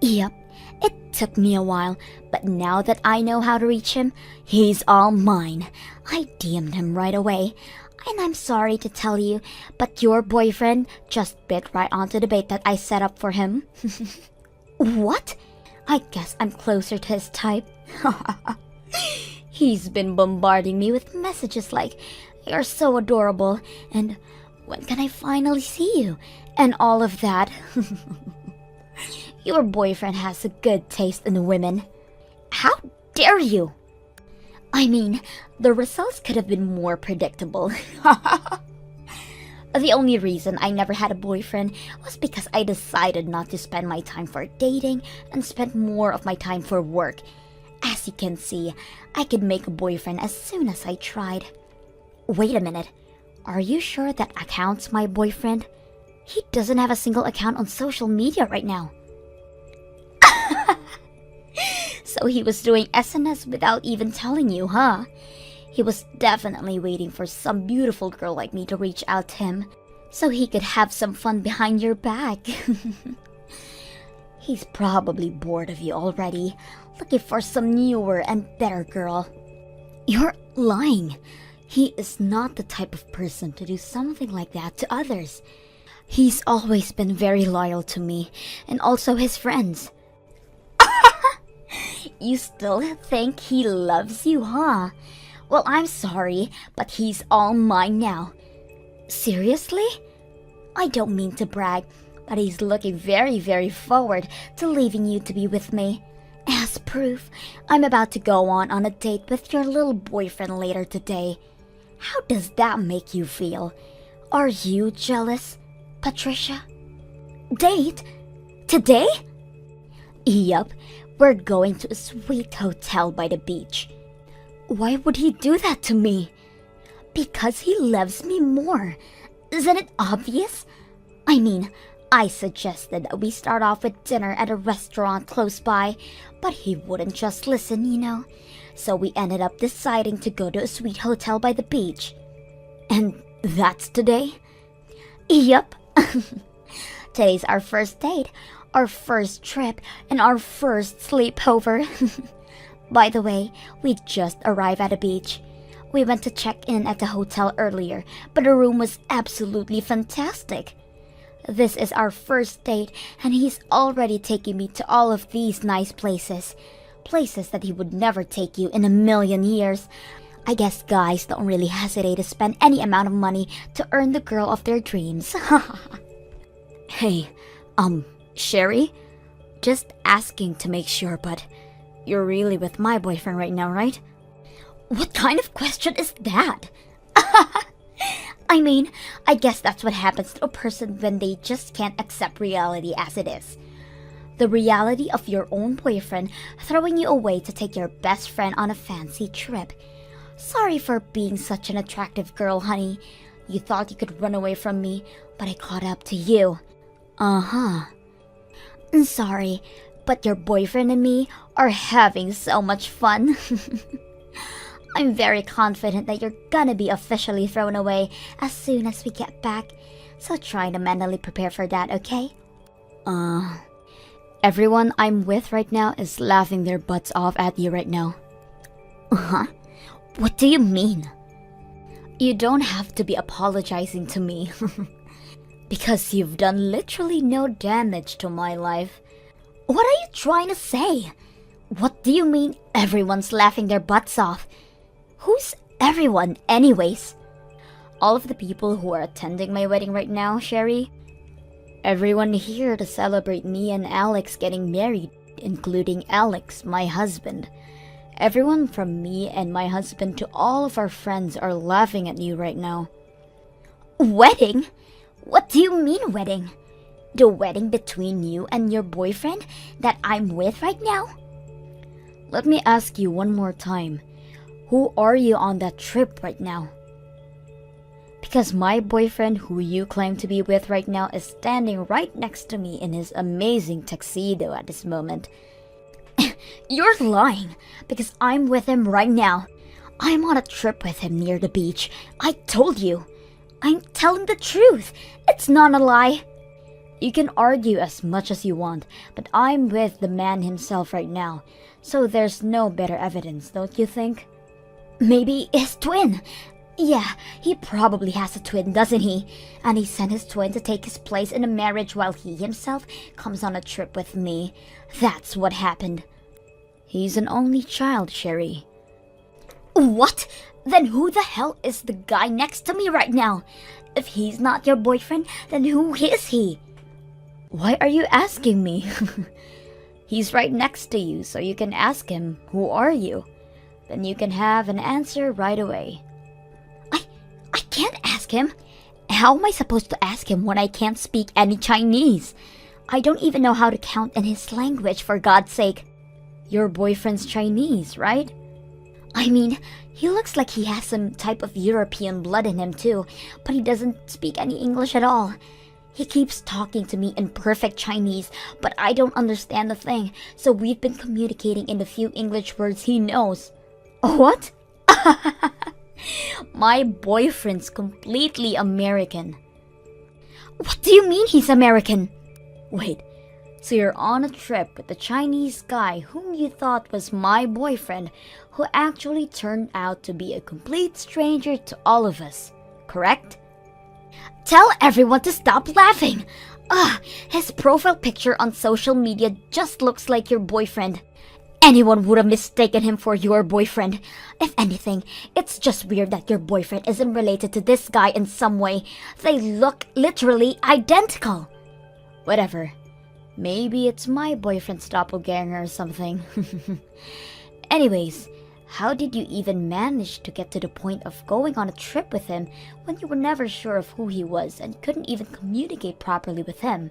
Yep, it took me a while, but now that I know how to reach him, he's all mine. I DM'd him right away. And I'm sorry to tell you, but your boyfriend just bit right onto the bait that I set up for him. What? I guess I'm closer to his type. He's been bombarding me with messages like, "You're so adorable," and "When can I finally see you?" and all of that. Your boyfriend has a good taste in women. How dare you? I mean, the results could have been more predictable. The only reason I never had a boyfriend was because I decided not to spend my time for dating and spent more of my time for work. As you can see, I could make a boyfriend as soon as I tried. Wait a minute. Are you sure that account's my boyfriend? He doesn't have a single account on social media right now. So he was doing SNS without even telling you, huh? He was definitely waiting for some beautiful girl like me to reach out to him, so he could have some fun behind your back. He's probably bored of you already, looking for some newer and better girl. You're lying. He is not the type of person to do something like that to others. He's always been very loyal to me, and also his friends. You still think he loves you, huh? Well, I'm sorry, but he's all mine now. Seriously? I don't mean to brag, but he's looking very, very forward to leaving you to be with me. As proof, I'm about to go on a date with your little boyfriend later today. How does that make you feel? Are you jealous, Patricia? Date? Today? Yup, we're going to a sweet hotel by the beach. Why would he do that to me? Because he loves me more. Isn't it obvious? I mean, I suggested that we start off with dinner at a restaurant close by, but he wouldn't just listen, you know. So we ended up deciding to go to a sweet hotel by the beach. And that's today? Yup. Today's our first date, our first trip, and our first sleepover. By the way, we just arrived at the beach. We went to check in at the hotel earlier, but the room was absolutely fantastic. This is our first date, and he's already taking me to all of these nice places. Places that he would never take you in a million years. I guess guys don't really hesitate to spend any amount of money to earn the girl of their dreams. Hey, Sherry? Just asking to make sure, but you're really with my boyfriend right now, right? What kind of question is that? I mean, I guess that's what happens to a person when they just can't accept reality as it is. The reality of your own boyfriend throwing you away to take your best friend on a fancy trip. Sorry for being such an attractive girl, honey. You thought you could run away from me, but I caught up to you. Uh-huh. Sorry, but your boyfriend and me are having so much fun. I'm very confident that you're gonna be officially thrown away as soon as we get back, so try to mentally prepare for that, okay? Everyone I'm with right now is laughing their butts off at you right now. Huh? What do you mean? You don't have to be apologizing to me. Because you've done literally no damage to my life. What are you trying to say? What do you mean everyone's laughing their butts off? Who's everyone anyways? All of the people who are attending my wedding right now, Sherry. Everyone here to celebrate me and Alex getting married, including Alex, my husband. Everyone from me and my husband to all of our friends are laughing at you right now. Wedding? What do you mean wedding? The wedding between you and your boyfriend that I'm with right now? Let me ask you one more time. Who are you on that trip right now? Because my boyfriend, who you claim to be with right now, is standing right next to me in his amazing tuxedo at this moment. You're lying, because I'm with him right now. I'm on a trip with him near the beach. I told you. I'm telling the truth. It's not a lie. You can argue as much as you want, but I'm with the man himself right now, so there's no better evidence, don't you think? Maybe his twin. Yeah, he probably has a twin, doesn't he? And he sent his twin to take his place in a marriage while he himself comes on a trip with me. That's what happened. He's an only child, Sherry. What? Then who the hell is the guy next to me right now? If he's not your boyfriend, then who is he? Why are you asking me? He's right next to you, so you can ask him, who are you? Then you can have an answer right away. I can't ask him. How am I supposed to ask him when I can't speak any Chinese? I don't even know how to count in his language, for God's sake. Your boyfriend's Chinese, right? I mean, he looks like he has some type of European blood in him too, but he doesn't speak any English at all. He keeps talking to me in perfect Chinese, but I don't understand the thing, so we've been communicating in the few English words he knows. What? My boyfriend's completely American. What do you mean he's American? Wait, so you're on a trip with the Chinese guy whom you thought was my boyfriend, who actually turned out to be a complete stranger to all of us, correct? Tell everyone to stop laughing! His profile picture on social media just looks like your boyfriend. Anyone would have mistaken him for your boyfriend. If anything, it's just weird that your boyfriend isn't related to this guy in some way. They look literally identical. Whatever. Maybe it's my boyfriend's doppelganger or something. Anyways, how did you even manage to get to the point of going on a trip with him when you were never sure of who he was and couldn't even communicate properly with him?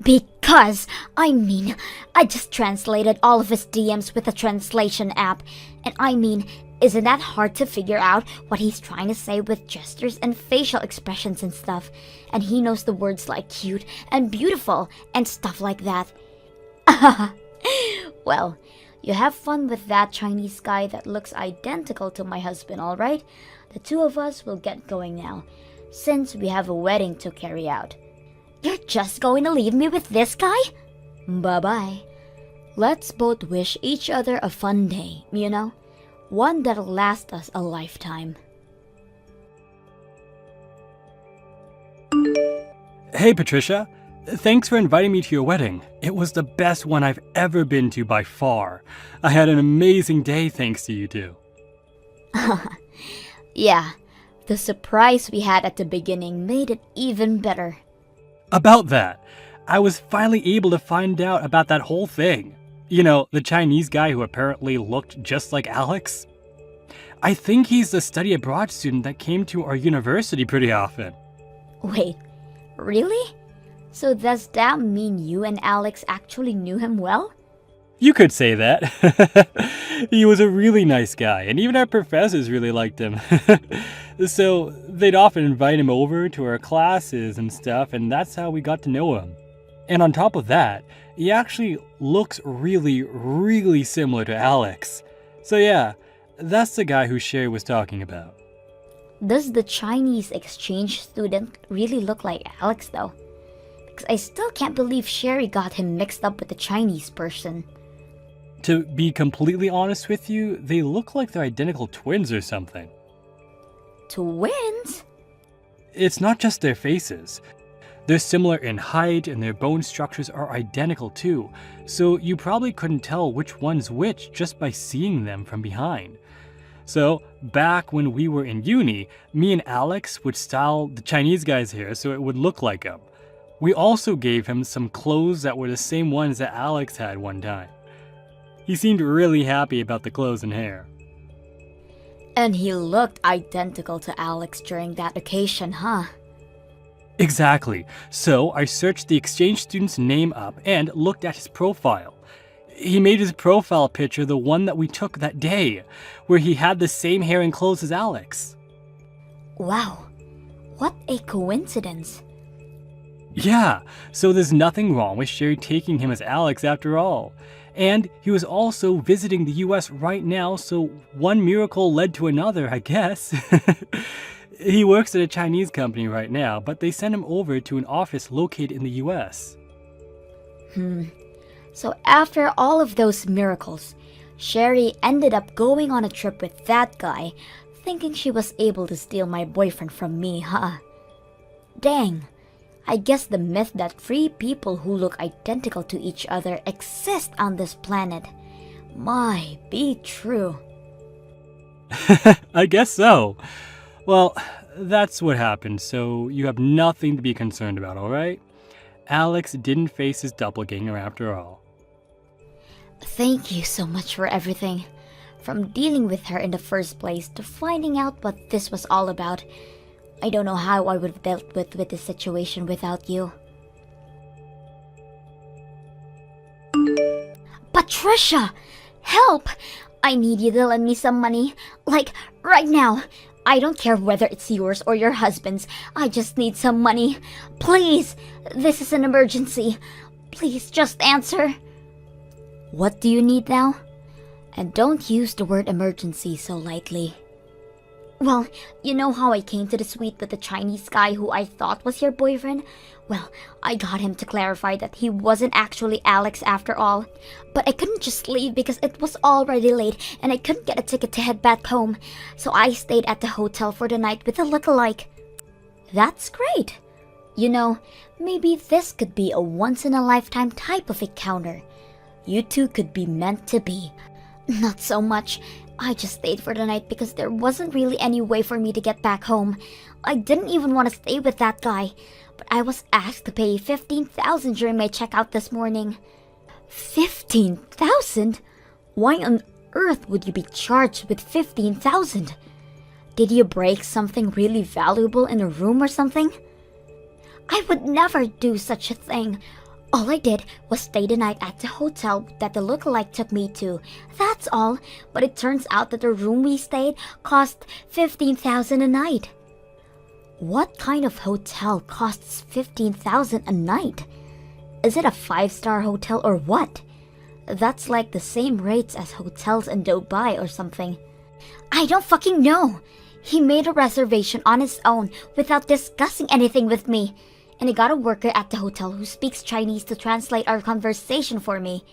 Because, I just translated all of his DMs with a translation app. And isn't that hard to figure out what he's trying to say with gestures and facial expressions and stuff? And he knows the words like cute and beautiful and stuff like that. Well, you have fun with that Chinese guy that looks identical to my husband, alright? The two of us will get going now, since we have a wedding to carry out. You're just going to leave me with this guy? Bye-bye. Let's both wish each other a fun day, you know? One that'll last us a lifetime. Hey, Patricia. Thanks for inviting me to your wedding. It was the best one I've ever been to by far. I had an amazing day thanks to you two. Yeah, the surprise we had at the beginning made it even better. About that, I was finally able to find out about that whole thing. You know, the Chinese guy who apparently looked just like Alex. I think he's the study abroad student that came to our university pretty often. Wait, really? So does that mean you and Alex actually knew him well? You could say that. He was a really nice guy, and even our professors really liked him. So they'd often invite him over to our classes and stuff, and that's how we got to know him. And on top of that, he actually looks really, really similar to Alex. So yeah, that's the guy who Sherry was talking about. Does the Chinese exchange student really look like Alex though? Because I still can't believe Sherry got him mixed up with the Chinese person. To be completely honest with you, they look like they're identical twins or something. Twins? It's not just their faces. They're similar in height and their bone structures are identical too, so you probably couldn't tell which one's which just by seeing them from behind. So, back when we were in uni, me and Alex would style the Chinese guy's hair so it would look like him. We also gave him some clothes that were the same ones that Alex had one time. He seemed really happy about the clothes and hair. And he looked identical to Alex during that occasion, huh? Exactly. So I searched the exchange student's name up and looked at his profile. He made his profile picture the one that we took that day, where he had the same hair and clothes as Alex. Wow, What a coincidence. Yeah, so there's nothing wrong with Sherry taking him as Alex after all. And he was also visiting the US right now, so one miracle led to another, I guess. He works at a Chinese company right now, but they sent him over to an office located in the US. So after all of those miracles, Sherry ended up going on a trip with that guy, thinking she was able to steal my boyfriend from me, huh? Dang. I guess the myth that three people who look identical to each other exist on this planet might be true. I guess so. Well, that's what happened, so you have nothing to be concerned about, alright? Alex didn't face his doppelganger after all. Thank you so much for everything. From dealing with her in the first place to finding out what this was all about. I don't know how I would have dealt with this situation without you. Patricia! Help! I need you to lend me some money. Like, right now. I don't care whether it's yours or your husband's. I just need some money. Please! This is an emergency. Please just answer. What do you need now? And don't use the word emergency so lightly. Well, you know how I came to the suite with the Chinese guy who I thought was your boyfriend? Well, I got him to clarify that he wasn't actually Alex after all. But I couldn't just leave because it was already late and I couldn't get a ticket to head back home. So I stayed at the hotel for the night with a lookalike. That's great. You know, maybe this could be a once-in-a-lifetime type of encounter. You two could be meant to be. Not so much. I just stayed for the night because there wasn't really any way for me to get back home. I didn't even want to stay with that guy, but I was asked to pay $15,000 during my checkout this morning. $15,000? Why on earth would you be charged with $15,000? Did you break something really valuable in a room or something? I would never do such a thing. All I did was stay the night at the hotel that the lookalike took me to. That's all. But it turns out that the room we stayed cost $15,000 a night. What kind of hotel costs $15,000 a night? Is it a 5-star hotel or what? That's like the same rates as hotels in Dubai or something. I don't fucking know. He made a reservation on his own without discussing anything with me. And I got a worker at the hotel who speaks Chinese to translate our conversation for me.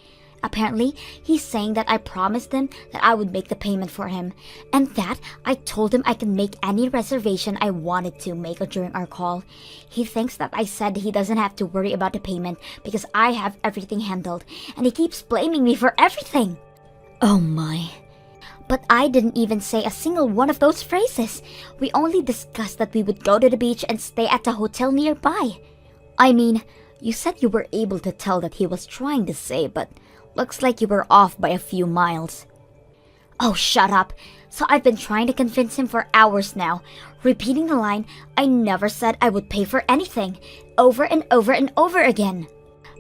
Apparently, he's saying that I promised him that I would make the payment for him, and that I told him I can make any reservation I wanted to make during our call. He thinks that I said he doesn't have to worry about the payment because I have everything handled, and he keeps blaming me for everything. Oh my. But I didn't even say a single one of those phrases. We only discussed that we would go to the beach and stay at the hotel nearby. I mean, you said you were able to tell that he was trying to say, but looks like you were off by a few miles. Oh, shut up. So I've been trying to convince him for hours now, repeating the line, I never said I would pay for anything, over and over and over again.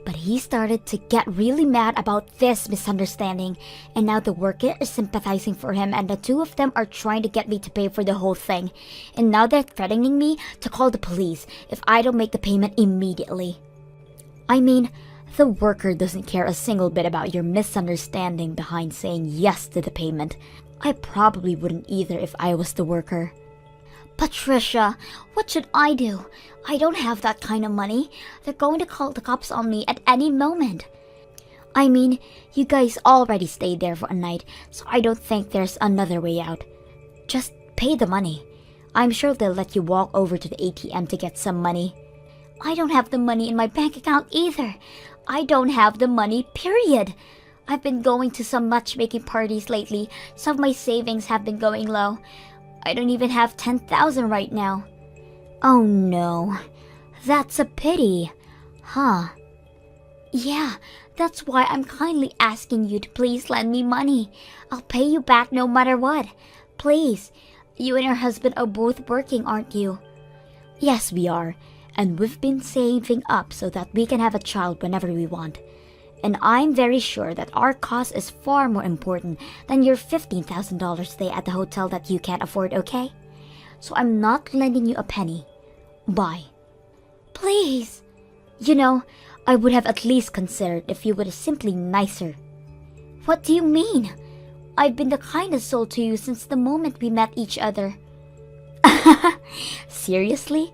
But he started to get really mad about this misunderstanding, and now the worker is sympathizing for him and the two of them are trying to get me to pay for the whole thing. And now they're threatening me to call the police if I don't make the payment immediately. I mean, the worker doesn't care a single bit about your misunderstanding behind saying yes to the payment. I probably wouldn't either if I was the worker. Patricia, what should I do? I don't have that kind of money. They're going to call the cops on me at any moment. I mean, you guys already stayed there for a night, so I don't think there's another way out. Just pay the money. I'm sure they'll let you walk over to the ATM to get some money. I don't have the money in my bank account either. I don't have the money, period. I've been going to some matchmaking parties lately. Some of my savings have been going low. I don't even have $10,000 right now. Oh no, that's a pity, huh? Yeah, that's why I'm kindly asking you to please lend me money. I'll pay you back no matter what. Please, you and your husband are both working, aren't you? Yes, we are, and we've been saving up so that we can have a child whenever we want. And I'm very sure that our cause is far more important than your $15,000 stay at the hotel that you can't afford, okay? So I'm not lending you a penny. Bye. Please. You know, I would have at least considered if you were simply nicer. What do you mean? I've been the kindest soul to you since the moment we met each other. Seriously?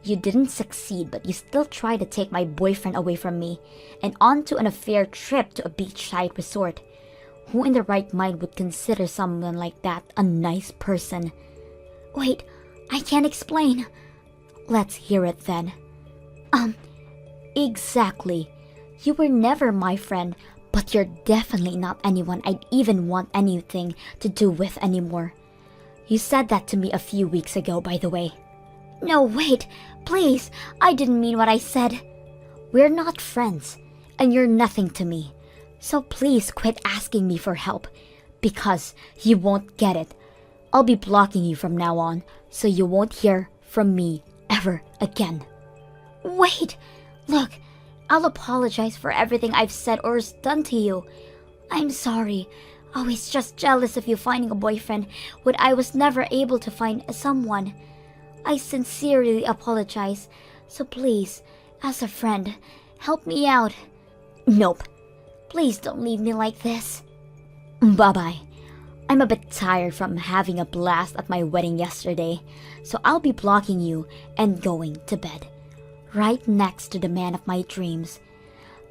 You didn't succeed, but you still tried to take my boyfriend away from me and onto an affair trip to a beachside resort. Who in their right mind would consider someone like that a nice person? Wait, I can't explain. Let's hear it then. Exactly. You were never my friend, but you're definitely not anyone I'd even want anything to do with anymore. You said that to me a few weeks ago, by the way. No, wait, please, I didn't mean what I said. We're not friends, and you're nothing to me. So please quit asking me for help, because you won't get it. I'll be blocking you from now on, so you won't hear from me ever again. Wait, look, I'll apologize for everything I've said or done to you. I'm sorry. I was just jealous of you finding a boyfriend when I was never able to find someone. I sincerely apologize, so please, as a friend, help me out. Nope. Please don't leave me like this. Bye-bye. I'm a bit tired from having a blast at my wedding yesterday, so I'll be blocking you and going to bed. Right next to the man of my dreams.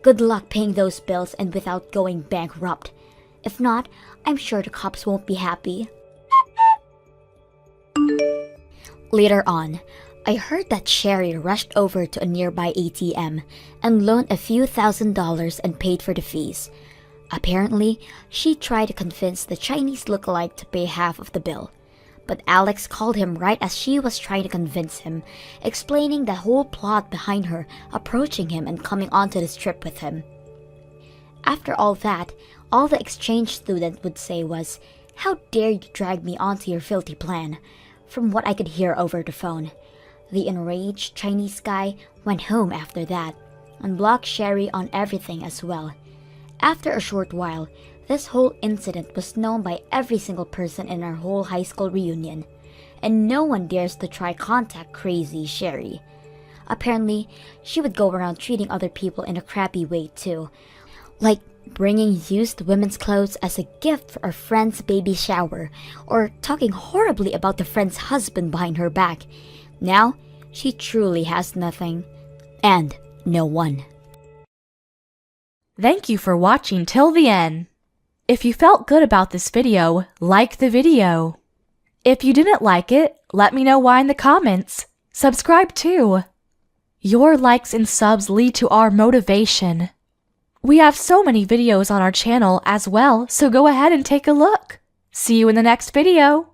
Good luck paying those bills and without going bankrupt. If not, I'm sure the cops won't be happy. Later on, I heard that Sherry rushed over to a nearby ATM and loaned a few $1,000s and paid for the fees. Apparently, she tried to convince the Chinese lookalike to pay half of the bill. But Alex called him right as she was trying to convince him, explaining the whole plot behind her approaching him and coming onto this trip with him. After all that, all the exchange student would say was, "How dare you drag me onto your filthy plan?" From what I could hear over the phone. The enraged Chinese guy went home after that, and blocked Sherry on everything as well. After a short while, this whole incident was known by every single person in our whole high school reunion, and no one dares to try contact crazy Sherry. Apparently, she would go around treating other people in a crappy way too, like bringing used women's clothes as a gift for a friend's baby shower, or talking horribly about the friend's husband behind her back. Now, she truly has nothing, and no one. Thank you for watching till the end. If you felt good about this video, like the video. If you didn't like it, let me know why in the comments. Subscribe too. Your likes and subs lead to our motivation. We have so many videos on our channel as well, so go ahead and take a look. See you in the next video.